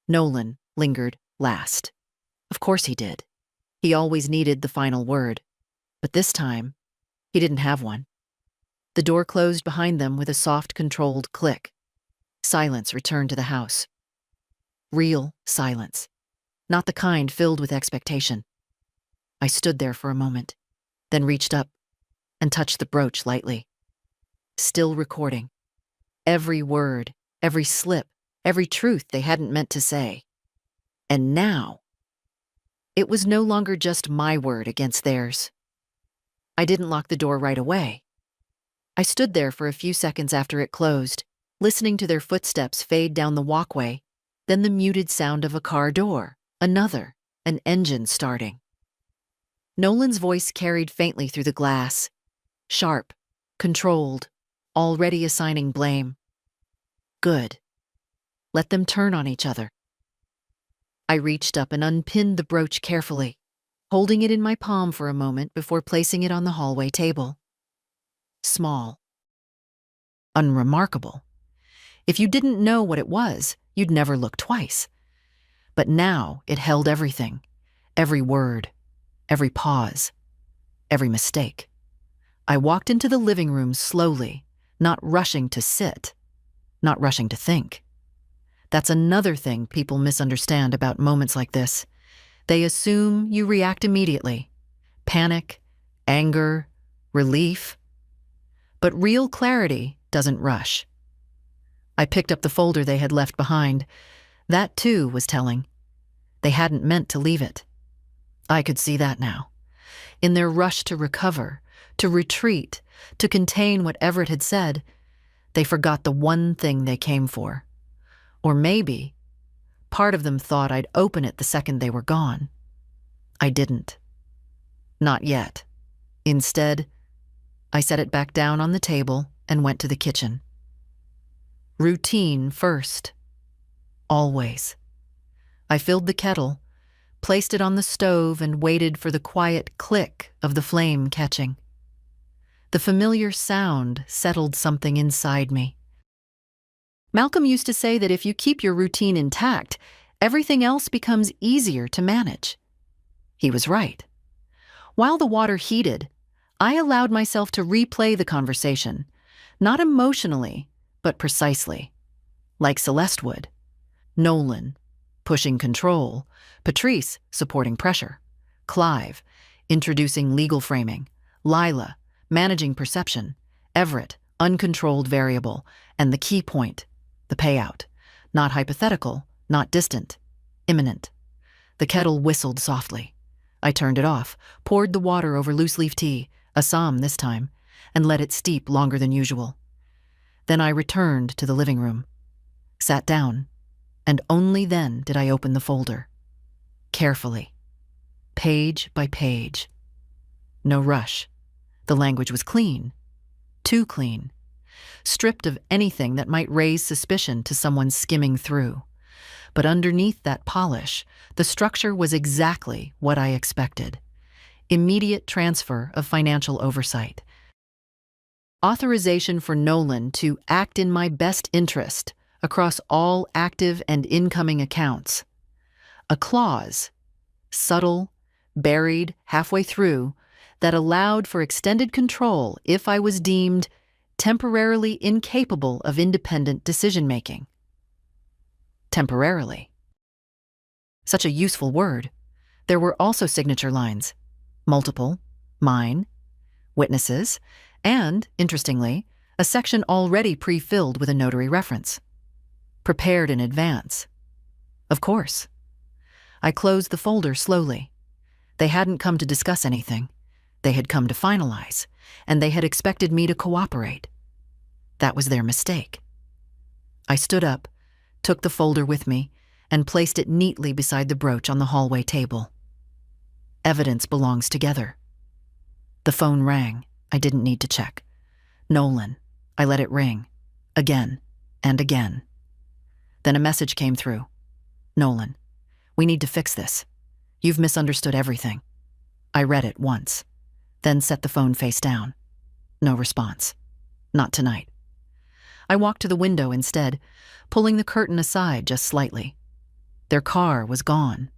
Nolan lingered last. Of course he did. He always needed the final word. But this time, he didn't have one. The door closed behind them with a soft, controlled click. Silence returned to the house. Real silence. Not the kind filled with expectation. I stood there for a moment, then reached up and touched the brooch lightly. Still recording. Every word, every slip, every truth they hadn't meant to say. And now, it was no longer just my word against theirs. I didn't lock the door right away. I stood there for a few seconds after it closed, listening to their footsteps fade down the walkway, then the muted sound of a car door, another, an engine starting. Nolan's voice carried faintly through the glass, sharp, controlled, already assigning blame. Good. Let them turn on each other. I reached up and unpinned the brooch carefully, holding it in my palm for a moment before placing it on the hallway table. Small. Unremarkable. If you didn't know what it was, you'd never look twice. But now it held everything, every word, every pause, every mistake. I walked into the living room slowly, not rushing to sit, not rushing to think. That's another thing people misunderstand about moments like this. They assume you react immediately. Panic, anger, relief. But real clarity doesn't rush. I picked up the folder they had left behind. That, too, was telling. They hadn't meant to leave it. I could see that now. In their rush to recover, to retreat, to contain what Everett had said, they forgot the one thing they came for. Or maybe, part of them thought I'd open it the second they were gone. I didn't. Not yet. Instead, I set it back down on the table and went to the kitchen. Routine first. Always. I filled the kettle, placed it on the stove, and waited for the quiet click of the flame catching. The familiar sound settled something inside me. Malcolm used to say that if you keep your routine intact, everything else becomes easier to manage. He was right. While the water heated, I allowed myself to replay the conversation, not emotionally, but precisely, like Celeste would. Nolan, pushing control. Patrice, supporting pressure. Clive, introducing legal framing. Lila, managing perception. Everett, uncontrolled variable. And the key point, the payout. Not hypothetical, not distant, imminent. The kettle whistled softly. I turned it off, poured the water over loose-leaf tea, Assam this time, and let it steep longer than usual. Then I returned to the living room, sat down, and only then did I open the folder. Carefully, page by page. No rush. The language was clean, too clean, stripped of anything that might raise suspicion to someone skimming through. But underneath that polish, the structure was exactly what I expected. Immediate transfer of financial oversight. Authorization for Nolan to act in my best interest across all active and incoming accounts. A clause, subtle, buried halfway through, that allowed for extended control if I was deemed temporarily incapable of independent decision-making. Temporarily. Such a useful word. There were also signature lines. Multiple, mine, witnesses, and, interestingly, a section already pre-filled with a notary reference. Prepared in advance. Of course. I closed the folder slowly. They hadn't come to discuss anything. They had come to finalize, and they had expected me to cooperate. That was their mistake. I stood up, took the folder with me, and placed it neatly beside the brooch on the hallway table. Evidence belongs together. The phone rang. I didn't need to check. Nolan. I let it ring. Again and again. Then a message came through. Nolan, we need to fix this. You've misunderstood everything. I read it once, then set the phone face down. No response. Not tonight. I walked to the window instead, pulling the curtain aside just slightly. Their car was gone.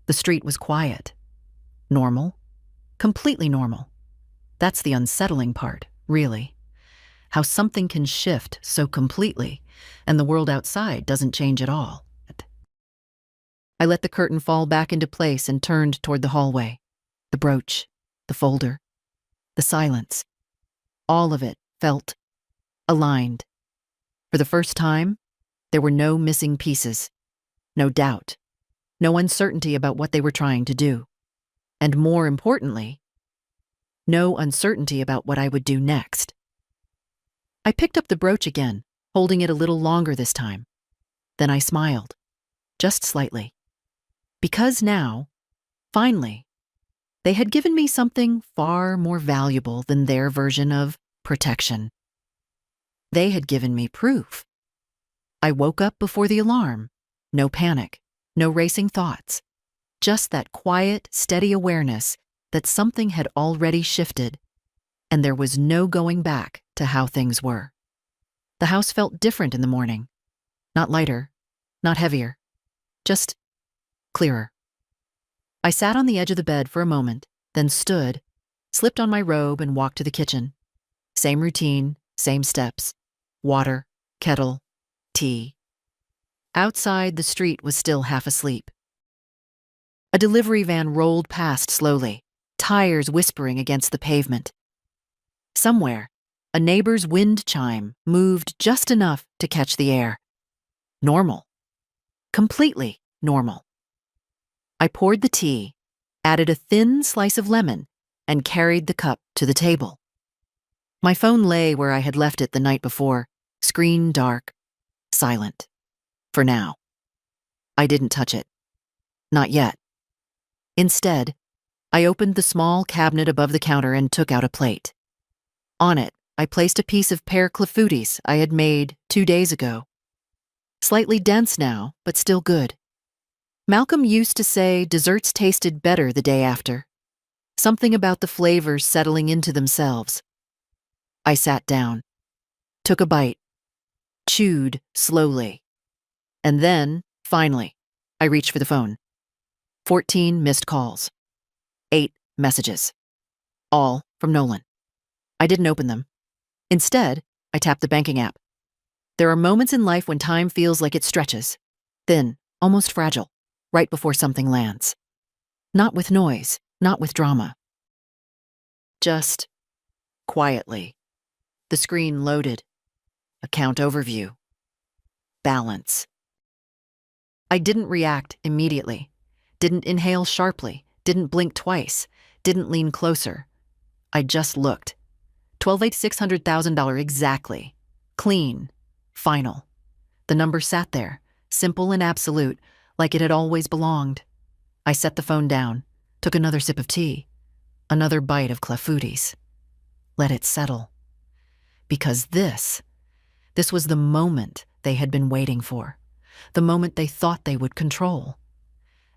The street was quiet. Normal. Completely normal. That's the unsettling part, really. How something can shift so completely, and the world outside doesn't change at all. I let the curtain fall back into place and turned toward the hallway. The brooch, the folder, the silence. All of it felt aligned. For the first time, there were no missing pieces, no doubt, no uncertainty about what they were trying to do. And more importantly, no uncertainty about what I would do next. I picked up the brooch again, holding it a little longer this time. Then I smiled, just slightly. Because now, finally, they had given me something far more valuable than their version of protection. They had given me proof. I woke up before the alarm. No panic, no racing thoughts. Just that quiet, steady awareness that something had already shifted, and there was no going back to how things were. The house felt different in the morning. Not lighter, not heavier, just clearer. I sat on the edge of the bed for a moment, then stood, slipped on my robe and walked to the kitchen. Same routine, same steps. Water, kettle, tea. Outside, the street was still half asleep. A delivery van rolled past slowly, tires whispering against the pavement. Somewhere, a neighbor's wind chime moved just enough to catch the air. Normal. Completely normal. I poured the tea, added a thin slice of lemon, and carried the cup to the table. My phone lay where I had left it the night before, screen dark, silent. For now. I didn't touch it. Not yet. Instead, I opened the small cabinet above the counter and took out a plate. On it, I placed a piece of pear clafoutis I had made 2 days ago. Slightly dense now, but still good. Malcolm used to say desserts tasted better the day after. Something about the flavors settling into themselves. I sat down, took a bite, chewed slowly. And then, finally, I reached for the phone. 14 missed calls. 8 messages. All from Nolan. I didn't open them. Instead, I tapped the banking app. There are moments in life when time feels like it stretches. Thin, almost fragile, right before something lands. Not with noise, not with drama. Just quietly. The screen loaded. Account overview. Balance. I didn't react immediately. Didn't inhale sharply. Didn't blink twice. Didn't lean closer. I just looked. $600,000 exactly. Clean. Final. The number sat there, simple and absolute, like it had always belonged. I set the phone down, took another sip of tea, another bite of clafoutis. Let it settle. Because this was the moment they had been waiting for, the moment they thought they would control.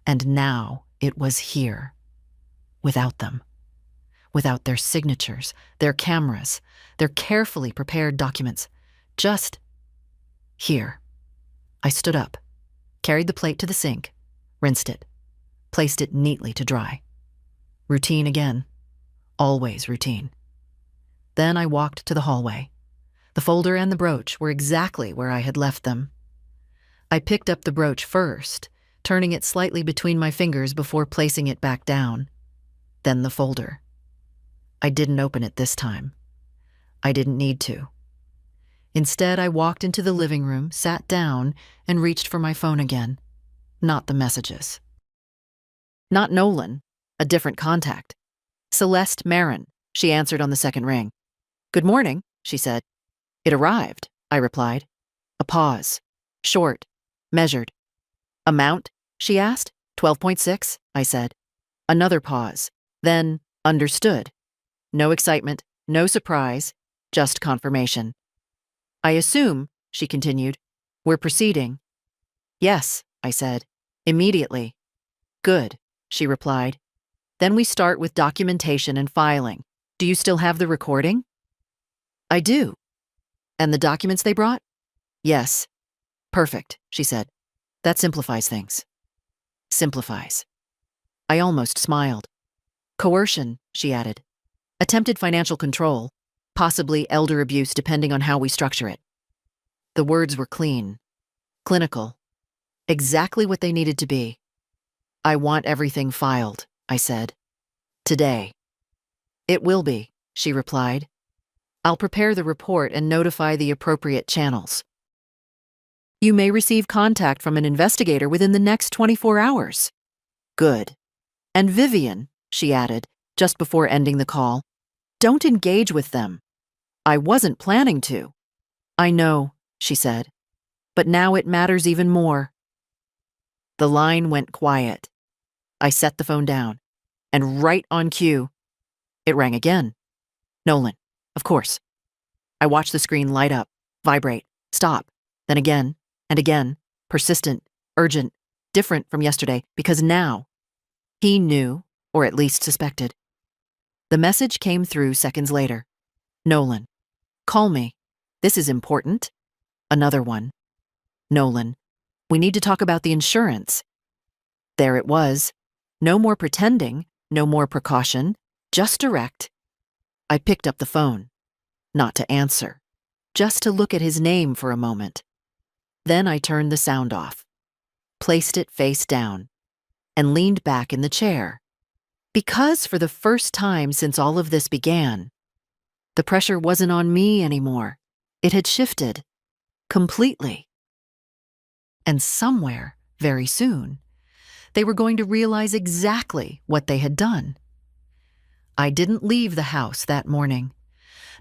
And now it was here, without them. Without their signatures, their cameras, their carefully prepared documents. Just here. I stood up, carried the plate to the sink, rinsed it, placed it neatly to dry. Routine again. Always routine. Then I walked to the hallway. The folder and the brooch were exactly where I had left them. I picked up the brooch first, turning it slightly between my fingers before placing it back down. Then the folder. I didn't open it this time. I didn't need to. Instead, I walked into the living room, sat down, and reached for my phone again. Not the messages. Not Nolan, a different contact. Celeste Marin, she answered on the second ring. "Good morning," she said. "It arrived," I replied. A pause. Short. Measured. "Amount?" she asked. 12.6, I said. Another pause. Then, understood. No excitement, no surprise, just confirmation. "I assume," she continued, "we're proceeding." "Yes," I said. "Immediately." "Good," she replied. "Then we start with documentation and filing. Do you still have the recording?" "I do." "And the documents they brought?" "Yes." "Perfect," she said. "That simplifies things." Simplifies. I almost smiled. "Coercion," she added. "Attempted financial control, possibly elder abuse depending on how we structure it." The words were clean, clinical, exactly what they needed to be. "I want everything filed," I said. "Today." "It will be," she replied. "I'll prepare the report and notify the appropriate channels. You may receive contact from an investigator within the next 24 hours. "Good. And Vivian," she added, just before ending the call, "don't engage with them." "I wasn't planning to." "I know," she said, "but now it matters even more." The line went quiet. I set the phone down, and right on cue, it rang again. Nolan, of course. I watched the screen light up, vibrate, stop, then again and again, persistent, urgent, different from yesterday, because now he knew, or at least suspected. The message came through seconds later. "Nolan, call me. This is important." Another one. "Nolan, we need to talk about the insurance." There it was. No more pretending, no more precaution, just direct. I picked up the phone. Not to answer, just to look at his name for a moment. Then I turned the sound off, placed it face down, and leaned back in the chair. Because for the first time since all of this began, the pressure wasn't on me anymore. It had shifted. Completely. And somewhere, very soon, they were going to realize exactly what they had done. I didn't leave the house that morning,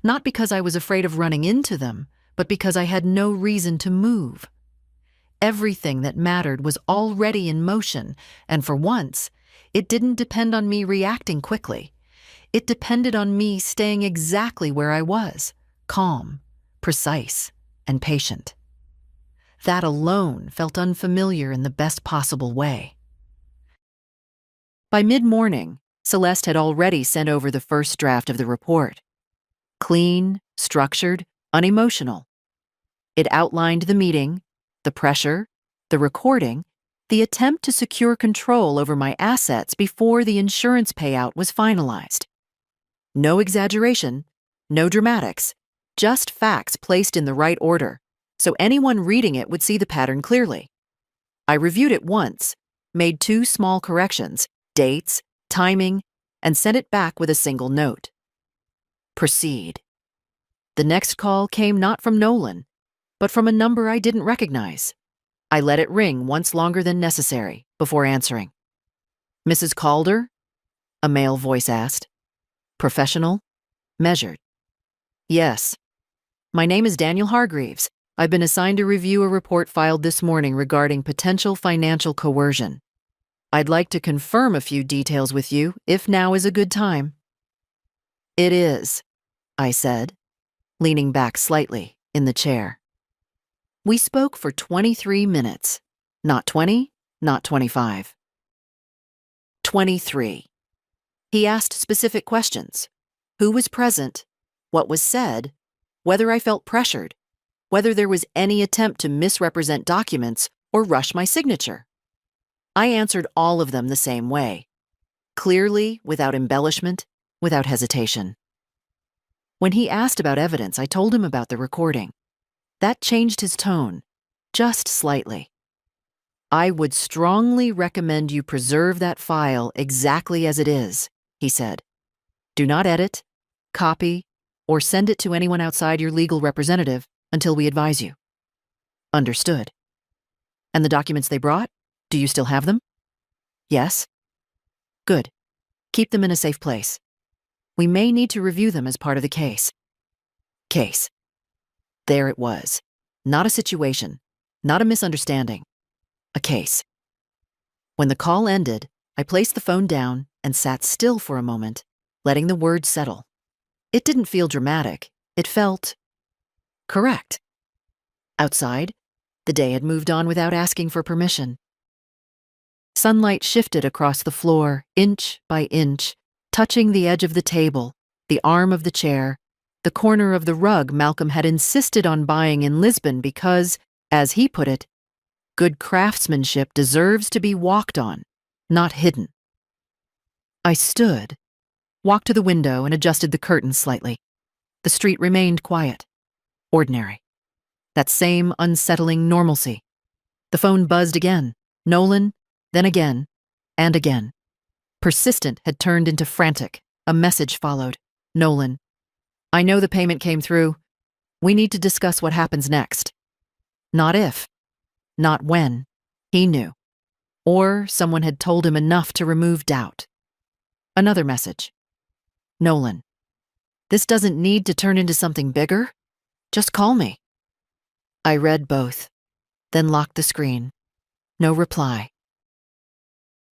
not because I was afraid of running into them, but because I had no reason to move. Everything that mattered was already in motion, and for once, it didn't depend on me reacting quickly. It depended on me staying exactly where I was, calm, precise, and patient. That alone felt unfamiliar in the best possible way. By mid-morning, Celeste had already sent over the first draft of the report. Clean, structured, unemotional. It outlined the meeting, the pressure, the recording, the attempt to secure control over my assets before the insurance payout was finalized. No exaggeration, no dramatics, just facts placed in the right order, so anyone reading it would see the pattern clearly. I reviewed it once, made 2 small corrections, dates, timing, and sent it back with a single note. Proceed. The next call came not from Nolan, but from a number I didn't recognize. I let it ring once longer than necessary before answering. Mrs. Calder? A male voice asked. Professional? Measured. Yes. My name is Daniel Hargreaves. I've been assigned to review a report filed this morning regarding potential financial coercion. I'd like to confirm a few details with you, if now is a good time. It is, I said, leaning back slightly in the chair. We spoke for 23 minutes. Not 20, not 25. 23. He asked specific questions. Who was present? What was said? Whether I felt pressured? Whether there was any attempt to misrepresent documents or rush my signature? I answered all of them the same way. Clearly, without embellishment, without hesitation. When he asked about evidence, I told him about the recording. That changed his tone, just slightly. I would strongly recommend you preserve that file exactly as it is, he said. Do not edit, copy, or send it to anyone outside your legal representative until we advise you. Understood. And the documents they brought? Do you still have them? Yes. Good. Keep them in a safe place. We may need to review them as part of the case. Case. There it was. Not a situation, not a misunderstanding. A case. When the call ended, I placed the phone down and sat still for a moment, letting the words settle. It didn't feel dramatic. It felt correct. Outside, the day had moved on without asking for permission. Sunlight shifted across the floor, inch by inch, touching the edge of the table, the arm of the chair, the corner of the rug Malcolm had insisted on buying in Lisbon because, as he put it, good craftsmanship deserves to be walked on, not hidden. I stood, walked to the window and adjusted the curtains slightly. The street remained quiet, ordinary. That same unsettling normalcy. The phone buzzed again. Nolan, then again, and again. Persistent had turned into frantic. A message followed. Nolan, I know the payment came through. We need to discuss what happens next. Not if, not when. He knew. Or someone had told him enough to remove doubt. Another message. Nolan, this doesn't need to turn into something bigger. Just call me. I read both, then locked the screen. No reply.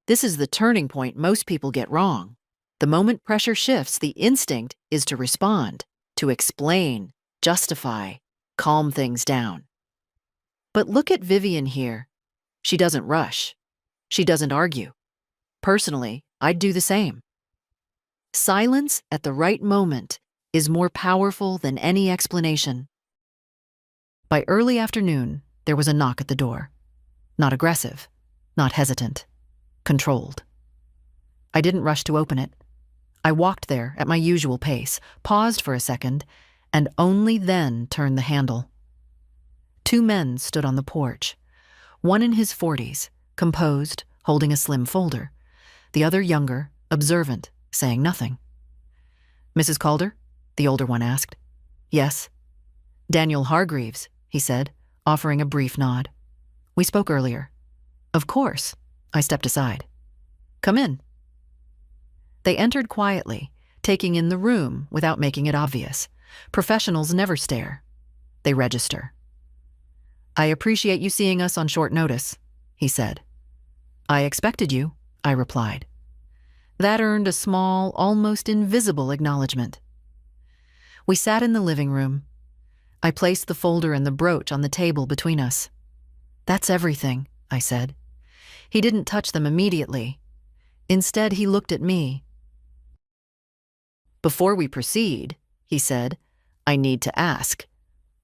This is the turning point most people get wrong. The moment pressure shifts, the instinct is to respond, to explain, justify, calm things down. But look at Vivian here. She doesn't rush. She doesn't argue. Personally, I'd do the same. Silence at the right moment is more powerful than any explanation. By early afternoon, there was a knock at the door. Not aggressive, not hesitant, controlled. I didn't rush to open it. I walked there at my usual pace, paused for a second, and only then turned the handle. 2 men stood on the porch, one in his 40s, composed, holding a slim folder, the other younger, observant, saying nothing. Mrs. Calder? The older one asked. Yes. Daniel Hargreaves, he said, offering a brief nod. We spoke earlier. Of course. I stepped aside. Come in. They entered quietly, taking in the room without making it obvious. Professionals never stare. They register. I appreciate you seeing us on short notice, he said. I expected you, I replied. That earned a small, almost invisible acknowledgement. We sat in the living room. I placed the folder and the brooch on the table between us. That's everything, I said. He didn't touch them immediately. Instead, he looked at me. Before we proceed, he said, I need to ask,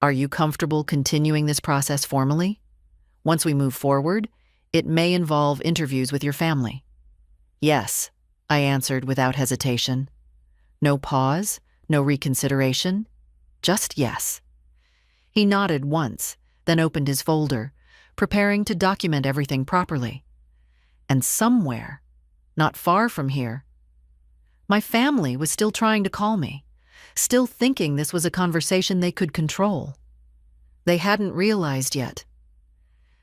are you comfortable continuing this process formally? Once we move forward, it may involve interviews with your family. Yes, I answered without hesitation. No pause, no reconsideration, just yes. He nodded once, then opened his folder, preparing to document everything properly. And somewhere, not far from here, my family was still trying to call me, still thinking this was a conversation they could control. They hadn't realized yet.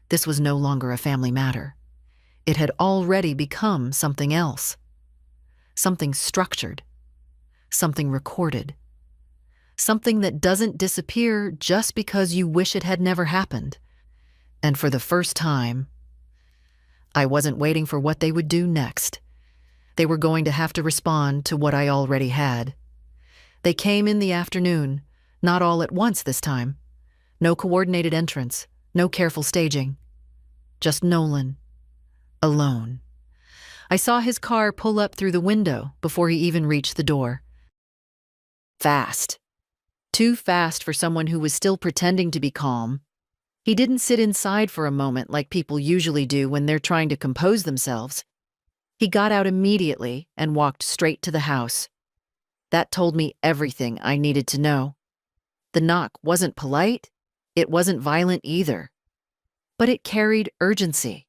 This was no longer a family matter. It had already become something else. Something structured. Something recorded. Something that doesn't disappear just because you wish it had never happened. And for the first time, I wasn't waiting for what they would do next. They were going to have to respond to what I already had. They came in the afternoon, not all at once this time. No coordinated entrance, no careful staging. Just Nolan. Alone. I saw his car pull up through the window before he even reached the door. Fast. Too fast for someone who was still pretending to be calm. He didn't sit inside for a moment like people usually do when they're trying to compose themselves. He got out immediately and walked straight to the house. That told me everything I needed to know. The knock wasn't polite. It wasn't violent either. But it carried urgency.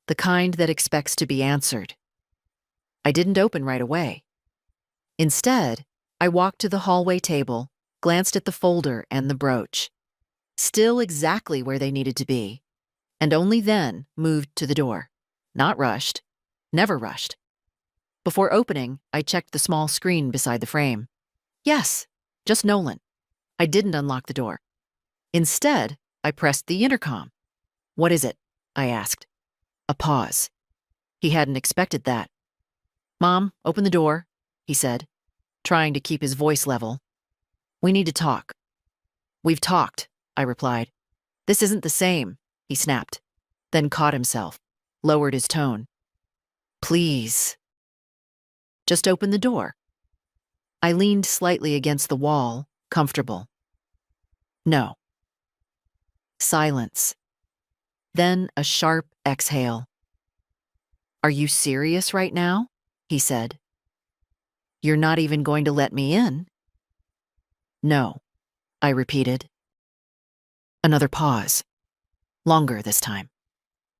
The kind that expects to be answered. I didn't open right away. Instead, I walked to the hallway table, glanced at the folder and the brooch. Still exactly where they needed to be, and only then moved to the door. Not rushed. Never rushed. Before opening, I checked the small screen beside the frame. Yes, just Nolan. I didn't unlock the door. Instead, I pressed the intercom. "What is it?" I asked. A pause. He hadn't expected that. "Mom, open the door," he said, trying to keep his voice level. "We need to talk." "We've talked," I replied. "This isn't the same," he snapped, then caught himself, lowered his tone. "Please. Just open the door." I leaned slightly against the wall, comfortable. "No." Silence. Then a sharp exhale. "Are you serious right now?" he said. "You're not even going to let me in?" "No," I repeated. Another pause. Longer this time.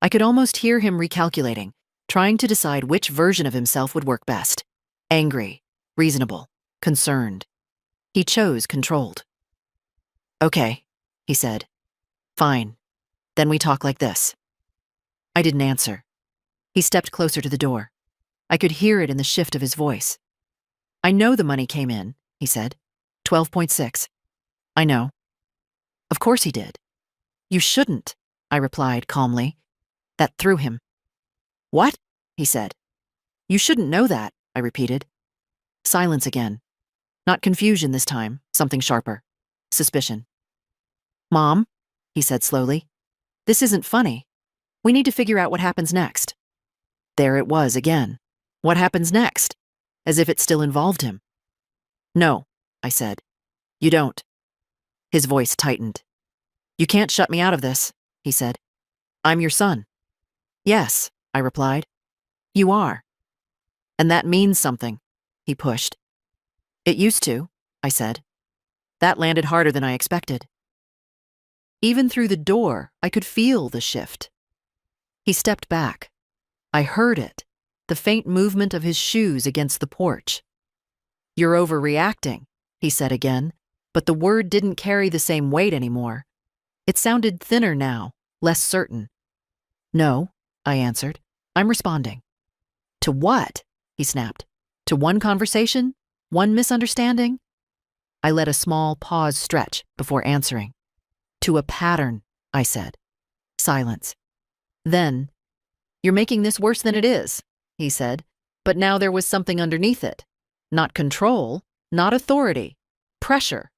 I could almost hear him recalculating, trying to decide which version of himself would work best. Angry, reasonable, concerned. He chose controlled. "Okay," he said. "Fine. Then we talk like this." I didn't answer. He stepped closer to the door. I could hear it in the shift of his voice. "I know the money came in," he said. 12.6. "I know." "Of course he did." "You shouldn't," I replied calmly. That threw him. "What?" he said. "You shouldn't know that," I repeated. Silence again. Not confusion this time, something sharper. Suspicion. "Mom," he said slowly, "this isn't funny. We need to figure out what happens next." There it was again. What happens next? As if it still involved him. "No," I said. "You don't." His voice tightened. "You can't shut me out of this," he said. "I'm your son." "Yes," I replied. "You are." "And that means something," he pushed. "It used to," I said. That landed harder than I expected. Even through the door, I could feel the shift. He stepped back. I heard it, the faint movement of his shoes against the porch. "You're overreacting," he said again, but the word didn't carry the same weight anymore. It sounded thinner now, less certain. "No," I answered. "I'm responding." "To what?" he snapped. "To one conversation? One misunderstanding?" I let a small pause stretch before answering. "To a pattern," I said. Silence. Then, "You're making this worse than it is," he said, but now there was something underneath it. Not control, not authority. Pressure.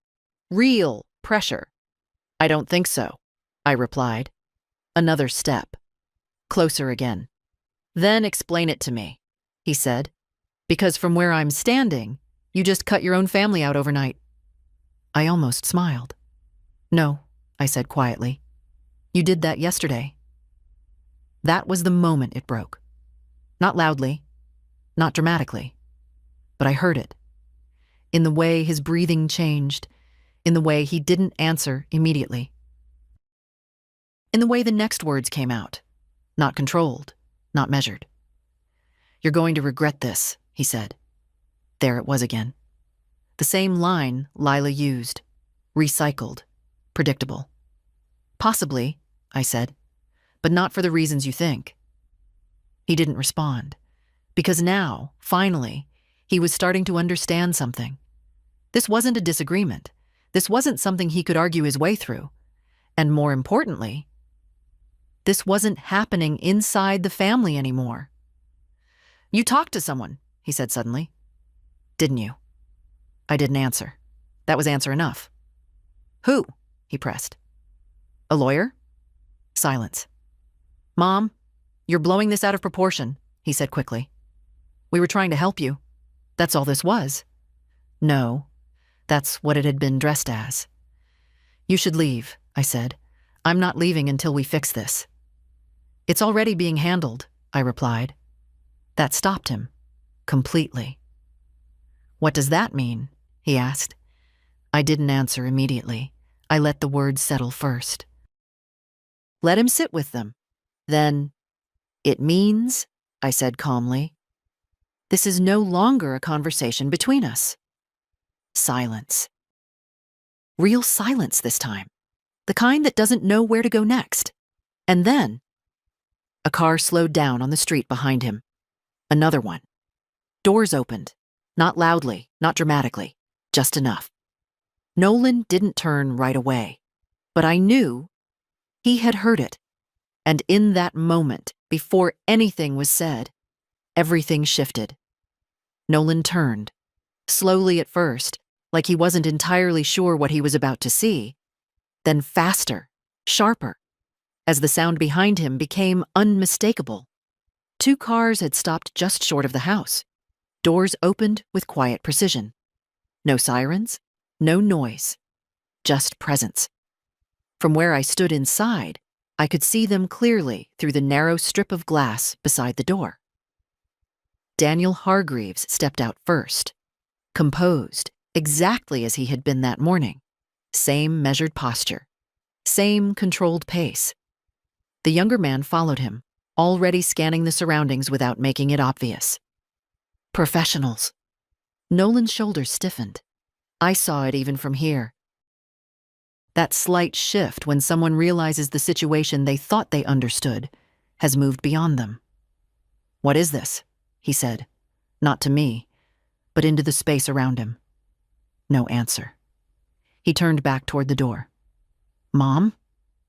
Real pressure. "I don't think so," I replied. Another step. Closer again. "Then explain it to me," he said, "because from where I'm standing, you just cut your own family out overnight." I almost smiled. "No," I said quietly. "You did that yesterday." That was the moment it broke. Not loudly, not dramatically, but I heard it. In the way his breathing changed, in the way he didn't answer immediately. in the way the next words came out. Not controlled, not measured. "You're going to regret this," he said. There it was again. The same line Lila used. Recycled. Predictable. "Possibly," I said, "but not for the reasons you think." He didn't respond, because now, finally, he was starting to understand something. This wasn't a disagreement. This wasn't something he could argue his way through. And more importantly, this wasn't happening inside the family anymore. "You talked to someone," he said suddenly. "Didn't you?" I didn't answer. That was answer enough. "Who?" he pressed. "A lawyer?" Silence. "Mom, you're blowing this out of proportion," he said quickly. "We were trying to help you. That's all this was." No, that's what it had been dressed as. "You should leave," I said. "I'm not leaving until we fix this." "It's already being handled," I replied. That stopped him. Completely. "What does that mean?" he asked. I didn't answer immediately. I let the words settle first. Let him sit with them. Then, "It means," I said calmly, "this is no longer a conversation between us." Silence. Real silence this time. The kind that doesn't know where to go next. And then, a car slowed down on the street behind him. Another one. Doors opened. Not loudly, not dramatically, just enough. Nolan didn't turn right away, but I knew he had heard it. And in that moment, before anything was said, everything shifted. Nolan turned, slowly at first, like he wasn't entirely sure what he was about to see, then faster, sharper, as the sound behind him became unmistakable. Two cars had stopped just short of the house. Doors opened with quiet precision. No sirens, no noise, just presence. From where I stood inside, I could see them clearly through the narrow strip of glass beside the door. Daniel Hargreaves stepped out first, composed, exactly as he had been that morning. Same measured posture, same controlled pace. The younger man followed him, already scanning the surroundings without making it obvious. Professionals. Nolan's shoulders stiffened. I saw it even from here. That slight shift when someone realizes the situation they thought they understood has moved beyond them. "What is this?" he said, not to me, but into the space around him. No answer. He turned back toward the door. "Mom?"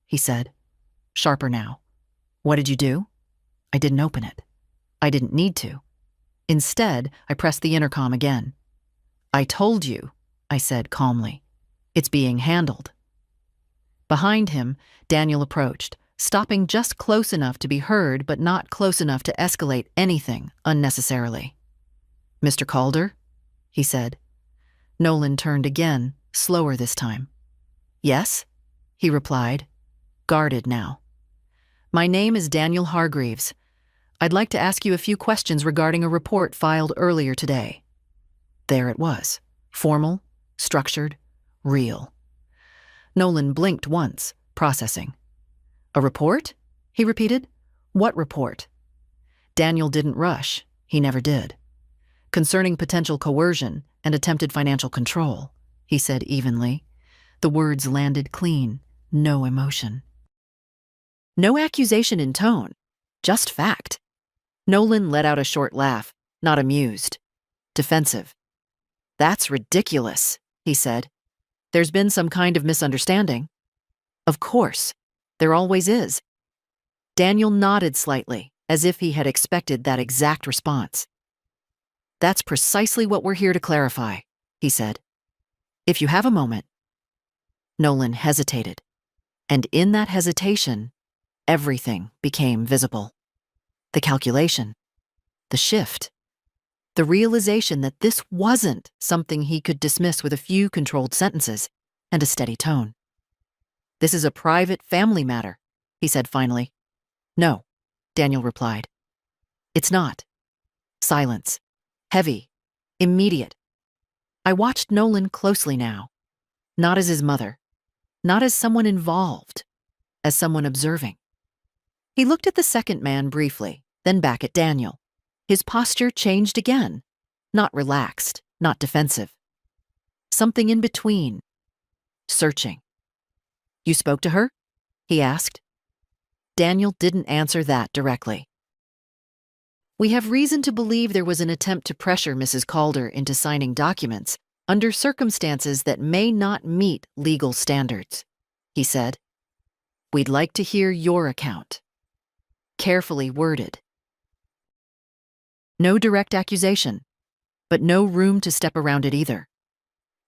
he said, sharper now. "What did you do?" I didn't open it. I didn't need to. Instead, I pressed the intercom again. "I told you," I said calmly. "It's being handled." Behind him, Daniel approached, stopping just close enough to be heard but not close enough to escalate anything unnecessarily. "Mr. Calder?" he said. Nolan turned again, slower this time. "Yes?" he replied, guarded now. "My name is Daniel Hargreaves. I'd like to ask you a few questions regarding a report filed earlier today." There it was, formal, structured, real. Nolan blinked once, processing. "A report?" he repeated. "What report?" Daniel didn't rush. He never did. "Concerning potential coercion and attempted financial control," he said evenly. The words landed clean, no emotion. No accusation in tone, just fact. Nolan let out a short laugh, not amused. Defensive. "That's ridiculous," he said. "There's been some kind of misunderstanding." "Of course. There always is." Daniel nodded slightly, as if he had expected that exact response. "That's precisely what we're here to clarify," he said. "If you have a moment." Nolan hesitated. And in that hesitation, everything became visible. The calculation, the shift, the realization that this wasn't something he could dismiss with a few controlled sentences and a steady tone. "This is a private family matter," he said finally. "No," Daniel replied. "It's not." Silence. Heavy. Immediate. I watched Nolan closely now. Not as his mother. Not as someone involved. as someone observing. He looked at the second man briefly, then back at Daniel. His posture changed again. Not relaxed, not defensive. Something in between. Searching. "You spoke to her?" he asked. Daniel didn't answer that directly. "We have reason to believe there was an attempt to pressure Mrs. Calder into signing documents under circumstances that may not meet legal standards," he said. "We'd like to hear your account." Carefully worded. No direct accusation, but no room to step around it either.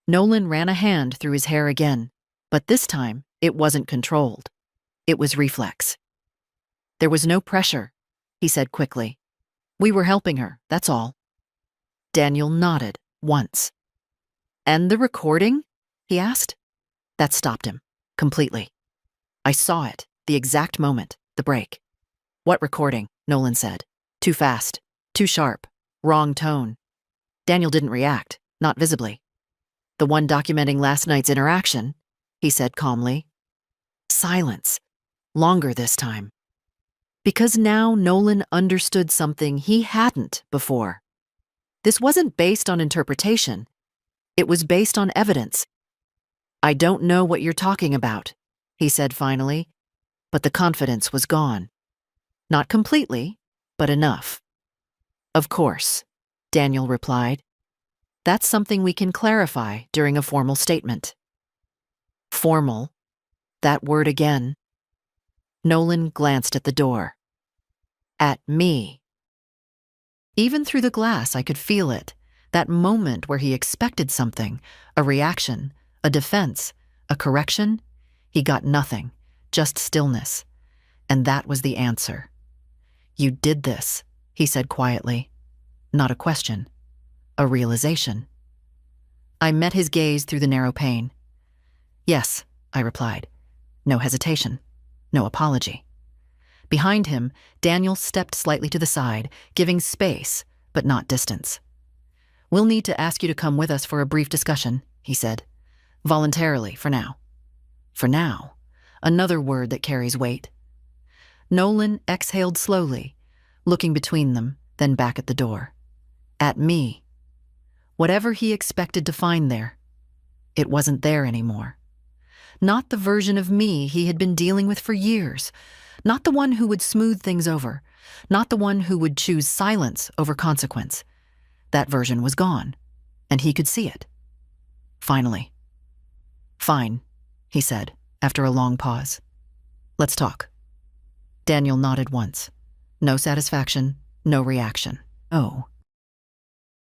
Nolan ran a hand through his hair again, but this time it wasn't controlled. It was reflex. "There was no pressure," he said quickly. "We were helping her, that's all." Daniel nodded once. "And the recording?" he asked. That stopped him, completely. "I saw it, the exact moment, the break." "What recording?" Nolan said. "Too fast, too sharp, wrong tone." Daniel didn't react, not visibly. "The one documenting last night's interaction," he said calmly. Silence. Longer this time. Because now Nolan understood something he hadn't before. This wasn't based on interpretation. It was based on evidence. "I don't know what you're talking about," he said finally, but the confidence was gone. Not completely, but enough. "Of course," Daniel replied. "That's something we can clarify during a formal statement." Formal. That word again. Nolan glanced at the door. At me. Even through the glass, I could feel it. That moment where he expected something, a reaction, a defense, a correction. He got nothing, just stillness. And that was the answer. "You did this," he said quietly. Not a question, a realization. I met his gaze through the narrow pane. "Yes," I replied. No hesitation, no apology. Behind him, Daniel stepped slightly to the side, giving space, but not distance. "We'll need to ask you to come with us for a brief discussion," he said. "Voluntarily, for now." For now, another word that carries weight. Nolan exhaled slowly, looking between them, then back at the door. At me. Whatever he expected to find there, it wasn't there anymore. Not the version of me he had been dealing with for years. Not the one who would smooth things over. Not the one who would choose silence over consequence. That version was gone, and he could see it. Finally. "Fine," he said, after a long pause. "Let's talk." Daniel nodded once. No satisfaction, no reaction. Oh.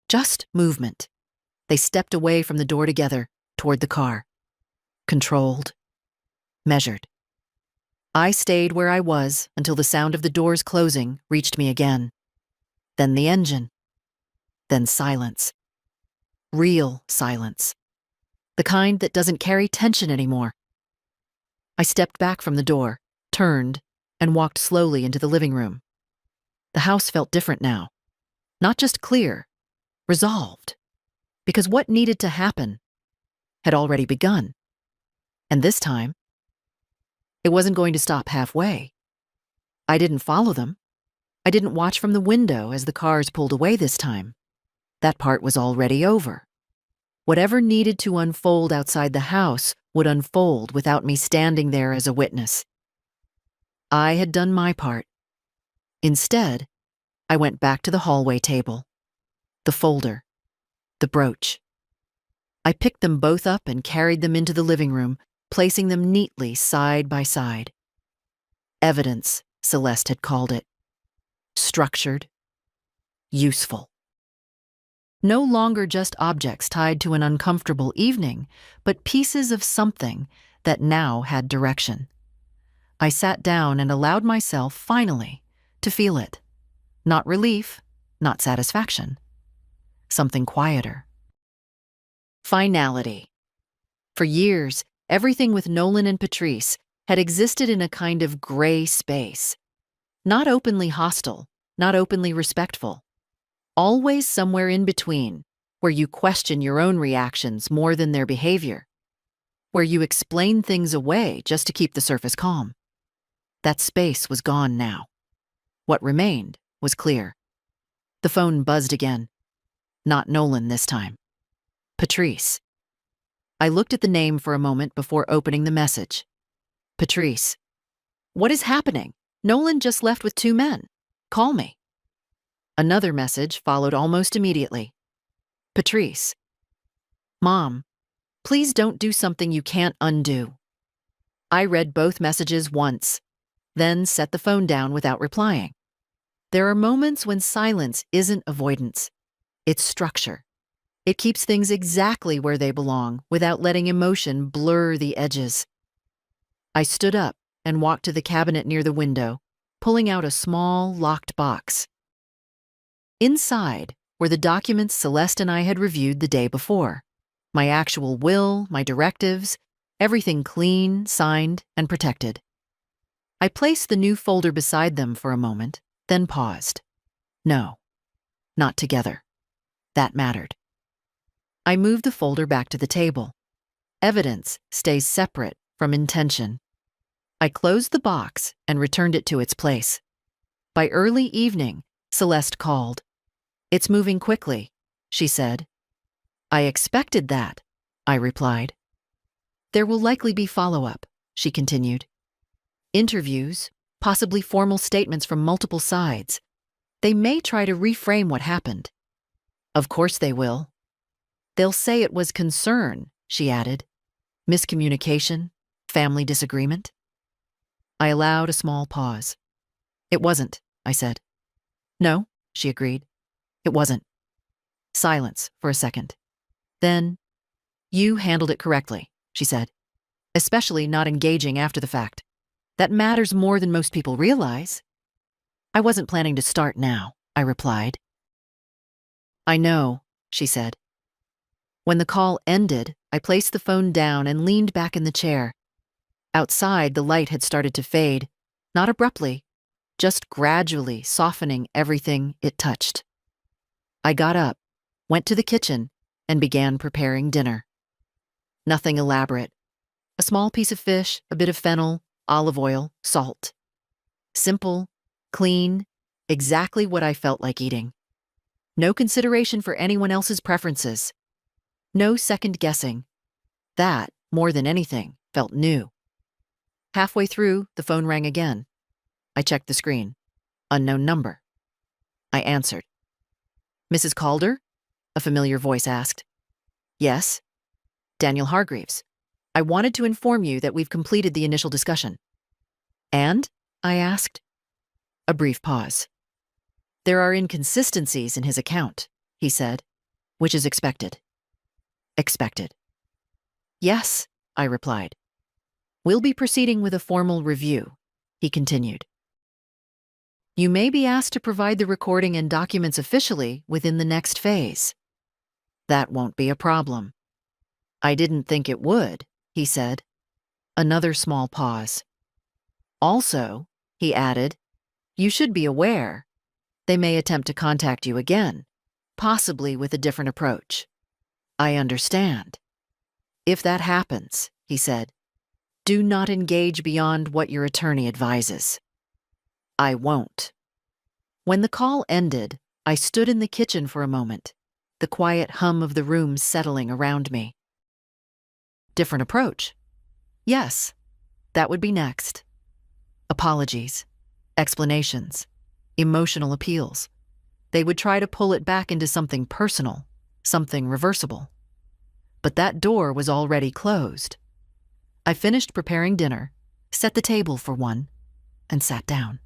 Just movement. They stepped away from the door together, toward the car. Controlled. Measured. I stayed where I was until the sound of the doors closing reached me again. Then the engine. Then silence. Real silence. The kind that doesn't carry tension anymore. I stepped back from the door, turned, and walked slowly into the living room. The house felt different now. Not just clear, resolved. Because what needed to happen had already begun. And this time, it wasn't going to stop halfway. I didn't follow them. I didn't watch from the window as the cars pulled away this time. That part was already over. Whatever needed to unfold outside the house would unfold without me standing there as a witness. I had done my part. Instead, I went back to the hallway table. The folder. The brooch. I picked them both up and carried them into the living room, placing them neatly side by side. Evidence, Celeste had called it. Structured. Useful. No longer just objects tied to an uncomfortable evening, but pieces of something that now had direction. I sat down and allowed myself, finally, to feel it. Not relief, not satisfaction. Something quieter. Finality. For years, everything with Nolan and Patrice had existed in a kind of gray space. Not openly hostile, not openly respectful. Always somewhere in between, where you question your own reactions more than their behavior. Where you explain things away just to keep the surface calm. That space was gone now. What remained was clear. The phone buzzed again. Not Nolan this time. Patrice. I looked at the name for a moment before opening the message. Patrice. What is happening? Nolan just left with 2 men. Call me. Another message followed almost immediately. Patrice. Mom, please don't do something you can't undo. I read both messages once, then set the phone down without replying. There are moments when silence isn't avoidance. It's structure. It keeps things exactly where they belong without letting emotion blur the edges. I stood up and walked to the cabinet near the window, pulling out a small, locked box. Inside were the documents Celeste and I had reviewed the day before. My actual will, my directives, everything clean, signed, and protected. I placed the new folder beside them for a moment, then paused. No, not together. That mattered. I moved the folder back to the table. Evidence stays separate from intention. I closed the box and returned it to its place. By early evening, Celeste called. It's moving quickly, she said. I expected that, I replied. There will likely be follow-up, she continued. Interviews, possibly formal statements from multiple sides. They may try to reframe what happened. Of course they will. They'll say it was concern, she added. Miscommunication, family disagreement. I allowed a small pause. It wasn't, I said. No, she agreed. It wasn't. Silence for a second. Then, you handled it correctly, she said. Especially not engaging after the fact. That matters more than most people realize. I wasn't planning to start now, I replied. I know, she said. When the call ended, I placed the phone down and leaned back in the chair. Outside, the light had started to fade, not abruptly, just gradually softening everything it touched. I got up, went to the kitchen, and began preparing dinner. Nothing elaborate. A small piece of fish, a bit of fennel, olive oil, salt. Simple, clean, exactly what I felt like eating. No consideration for anyone else's preferences. No second guessing. That, more than anything, felt new. Halfway through, the phone rang again. I checked the screen. Unknown number. I answered. Mrs. Calder? A familiar voice asked. Yes. Daniel Hargreaves. I wanted to inform you that we've completed the initial discussion. And? I asked. A brief pause. There are inconsistencies in his account, he said, which is expected. Expected. Yes, I replied. We'll be proceeding with a formal review, he continued. You may be asked to provide the recording and documents officially within the next phase. That won't be a problem. I didn't think it would, he said. Another small pause. Also, he added, you should be aware. They may attempt to contact you again, possibly with a different approach. I understand. If that happens, he said, do not engage beyond what your attorney advises. I won't. When the call ended, I stood in the kitchen for a moment, the quiet hum of the room settling around me. Different approach. Yes, that would be next. Apologies, explanations, emotional appeals. They would try to pull it back into something personal, something reversible. But that door was already closed. I finished preparing dinner, set the table for one, and sat down.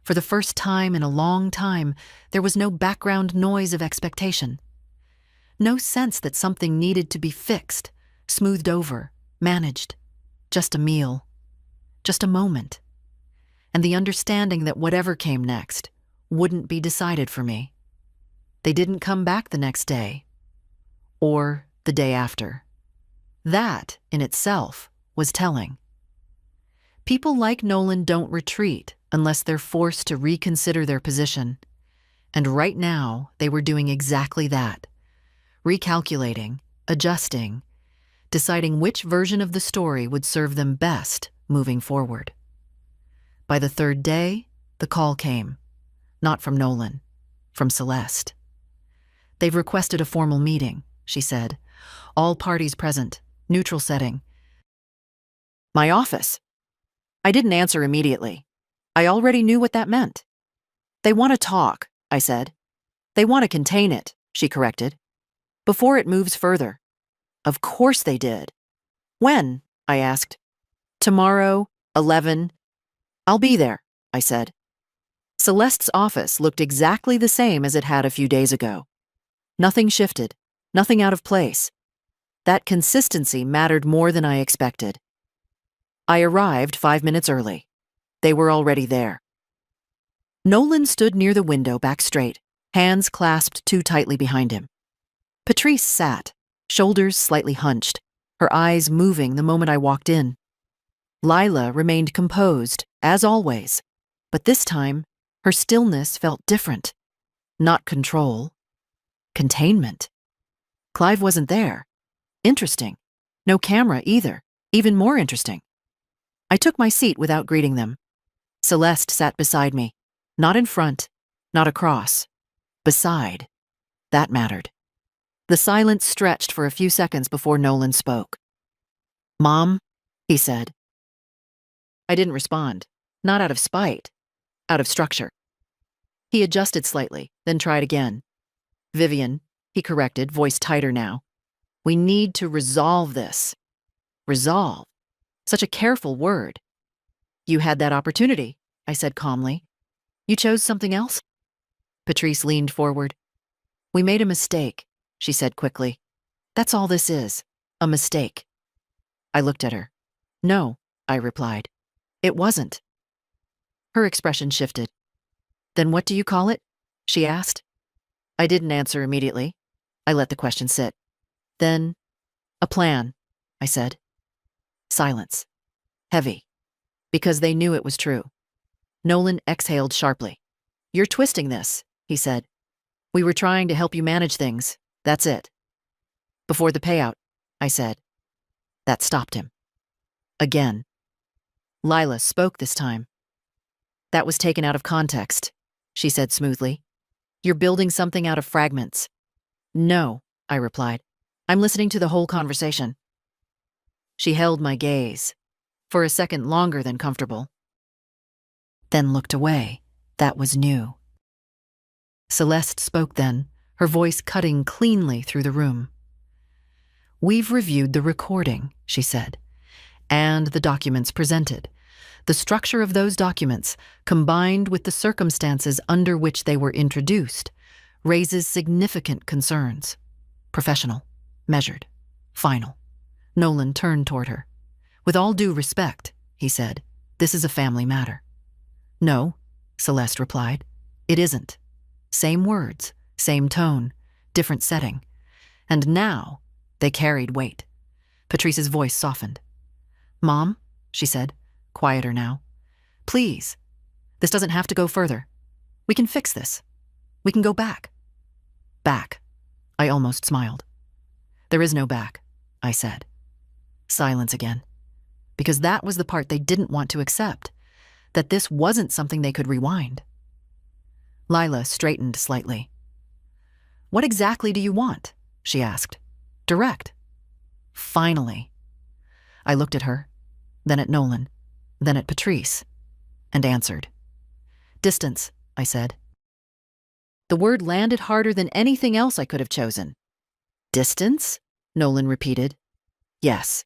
For the first time in a long time, there was no background noise of expectation. No sense that something needed to be fixed, smoothed over, managed. Just a meal. Just a moment. And the understanding that whatever came next wouldn't be decided for me. They didn't come back the next day. Or the day after. That, in itself, was telling. People like Nolan don't retreat unless they're forced to reconsider their position. And right now, they were doing exactly that. Recalculating, adjusting, deciding which version of the story would serve them best moving forward. By the third day, the call came. Not from Nolan, from Celeste. "They've requested a formal meeting," she said. "All parties present, neutral setting." "My office." I didn't answer immediately. I already knew what that meant. "They want to talk," I said. "They want to contain it," she corrected, "before it moves further." Of course they did. "When?" I asked. "Tomorrow, 11. I'll be there," I said. Celeste's office looked exactly the same as it had a few days ago. Nothing shifted, nothing out of place. That consistency mattered more than I expected. I arrived 5 minutes early. They were already there. Nolan stood near the window, back straight, hands clasped too tightly behind him. Patrice sat, shoulders slightly hunched, her eyes moving the moment I walked in. Lila remained composed, as always, but this time, her stillness felt different. Not control. Containment. Clive wasn't there. Interesting. No camera either. Even more interesting. I took my seat without greeting them. Celeste sat beside me. Not in front, not across. Beside. That mattered. The silence stretched for a few seconds before Nolan spoke. "Mom," he said. I didn't respond. Not out of spite. Out of structure. He adjusted slightly, then tried again. "Vivian," he corrected, voice tighter now. "We need to resolve this." Resolve. Such a careful word. "You had that opportunity," I said calmly. "You chose something else?" Patrice leaned forward. "We made a mistake," she said quickly. "That's all this is. A mistake." I looked at her. "No," I replied. "It wasn't." Her expression shifted. "Then what do you call it?" she asked. I didn't answer immediately. I let the question sit. "Then, a plan," I said. Silence. Heavy. Because they knew it was true. Nolan exhaled sharply. "You're twisting this," he said. "We were trying to help you manage things. That's it." "Before the payout," I said. That stopped him. Again. Lila spoke this time. "That was taken out of context," she said smoothly. "You're building something out of fragments." "No," I replied. "I'm listening to the whole conversation." She held my gaze, for a second longer than comfortable. Then looked away. That was new. Celeste spoke then, her voice cutting cleanly through the room. "We've reviewed the recording," she said, "and the documents presented. The structure of those documents, combined with the circumstances under which they were introduced, raises significant concerns. Professional, measured, final." Nolan turned toward her. "With all due respect," he said, "this is a family matter." "No," Celeste replied. "It isn't." Same words, same tone, different setting. And now, they carried weight. Patrice's voice softened. "Mom," she said, quieter now, "please, this doesn't have to go further. We can fix this. We can go back." "Back." I almost smiled. "There is no back," I said. Silence again. Because that was the part they didn't want to accept, that this wasn't something they could rewind. Lila straightened slightly. "What exactly do you want?" she asked. "Direct." Finally. I looked at her, then at Nolan, then at Patrice, and answered. "Distance," I said. The word landed harder than anything else I could have chosen. "Distance?" Nolan repeated. "Yes."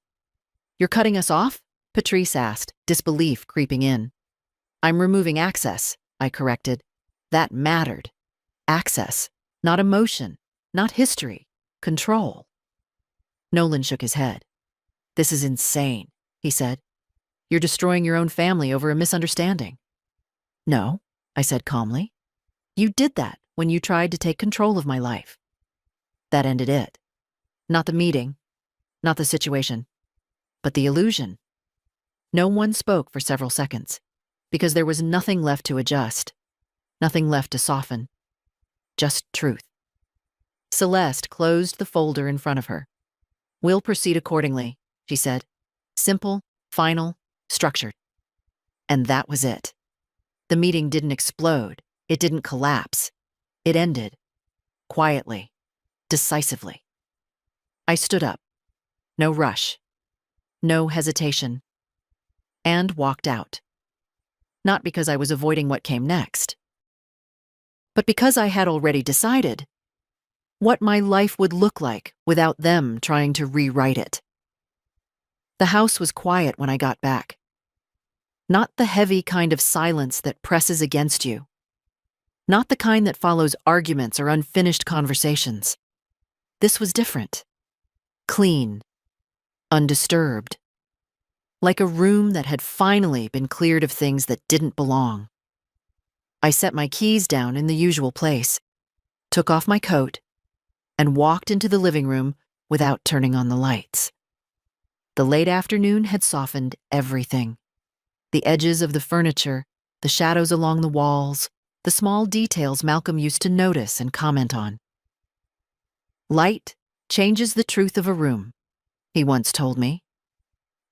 "You're cutting us off?" Patrice asked, disbelief creeping in. "I'm removing access," I corrected. That mattered. Access, not emotion, not history, control. Nolan shook his head. "This is insane," he said. "You're destroying your own family over a misunderstanding." "No," I said calmly. "You did that when you tried to take control of my life." That ended it. Not the meeting, not the situation, but the illusion. No one spoke for several seconds, because there was nothing left to adjust, nothing left to soften, just truth. Celeste closed the folder in front of her. "We'll proceed accordingly," she said. "Simple, final, structured." And that was it. The meeting didn't explode. It didn't collapse. It ended. Quietly. Decisively. I stood up. No rush. No hesitation. And walked out. Not because I was avoiding what came next, but because I had already decided what my life would look like without them trying to rewrite it. The house was quiet when I got back. Not the heavy kind of silence that presses against you. Not the kind that follows arguments or unfinished conversations. This was different. Clean. Undisturbed. Like a room that had finally been cleared of things that didn't belong. I set my keys down in the usual place, took off my coat, and walked into the living room without turning on the lights. The late afternoon had softened everything. The edges of the furniture, the shadows along the walls, the small details Malcolm used to notice and comment on. Light changes the truth of a room, he once told me.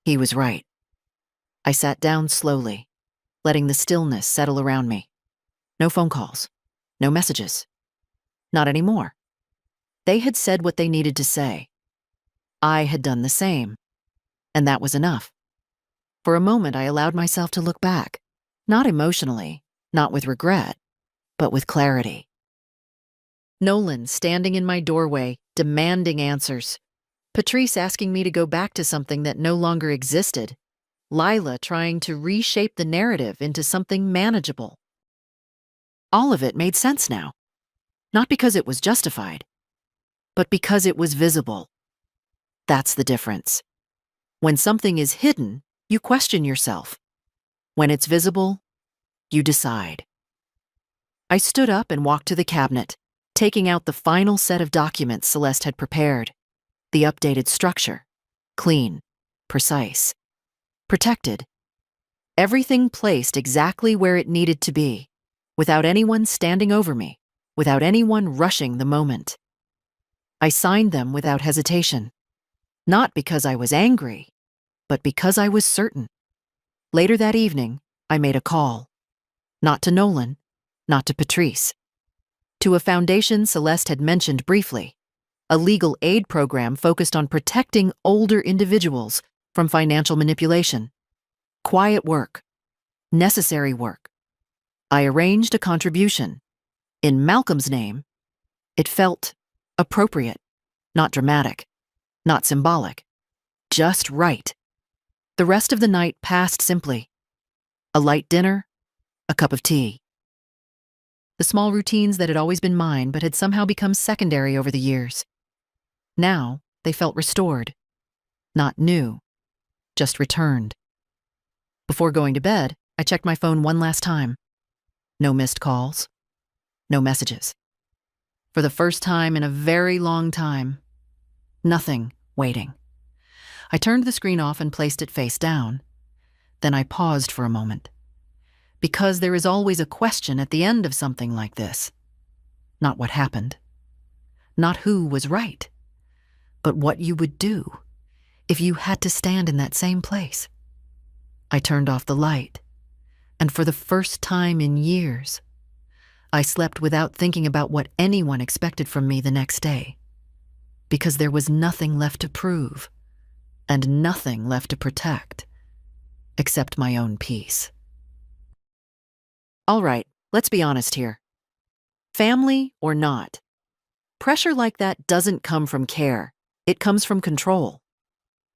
He was right. I sat down slowly, letting the stillness settle around me. No phone calls. No messages. Not anymore. They had said what they needed to say. I had done the same. And that was enough. For a moment, I allowed myself to look back. Not emotionally, not with regret, but with clarity. Nolan standing in my doorway, demanding answers. Patrice asking me to go back to something that no longer existed. Lila trying to reshape the narrative into something manageable. All of it made sense now. Not because it was justified, but because it was visible. That's the difference. When something is hidden, you question yourself. When it's visible, you decide. I stood up and walked to the cabinet, taking out the final set of documents Celeste had prepared. The updated structure. Clean. Precise. Protected. Everything placed exactly where it needed to be, without anyone standing over me, without anyone rushing the moment. I signed them without hesitation. Not because I was angry, but because I was certain. Later that evening, I made a call. Not to Nolan, not to Patrice. To a foundation Celeste had mentioned briefly, a legal aid program focused on protecting older individuals from financial manipulation. Quiet work. Necessary work. I arranged a contribution. In Malcolm's name, it felt appropriate, not dramatic, not symbolic, just right. The rest of the night passed simply. A light dinner, a cup of tea. The small routines that had always been mine but had somehow become secondary over the years. Now they felt restored. Not new, just returned. Before going to bed, I checked my phone one last time. No missed calls. No messages. For the first time in a very long time, nothing waiting. I turned the screen off and placed it face down. Then I paused for a moment. Because there is always a question at the end of something like this. Not what happened. Not who was right. But what you would do if you had to stand in that same place. I turned off the light, and for the first time in years, I slept without thinking about what anyone expected from me the next day, because there was nothing left to prove, and nothing left to protect, except my own peace. All right, let's be honest here. Family or not, pressure like that doesn't come from care. It comes from control.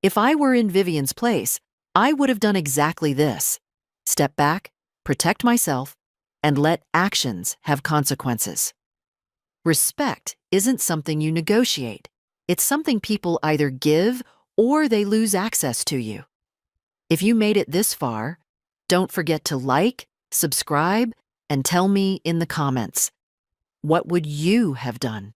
If I were in Vivian's place, I would have done exactly this. Step back, protect myself, and let actions have consequences. Respect isn't something you negotiate. It's something people either give or they lose access to you. If you made it this far, don't forget to like, subscribe, and tell me in the comments, what would you have done?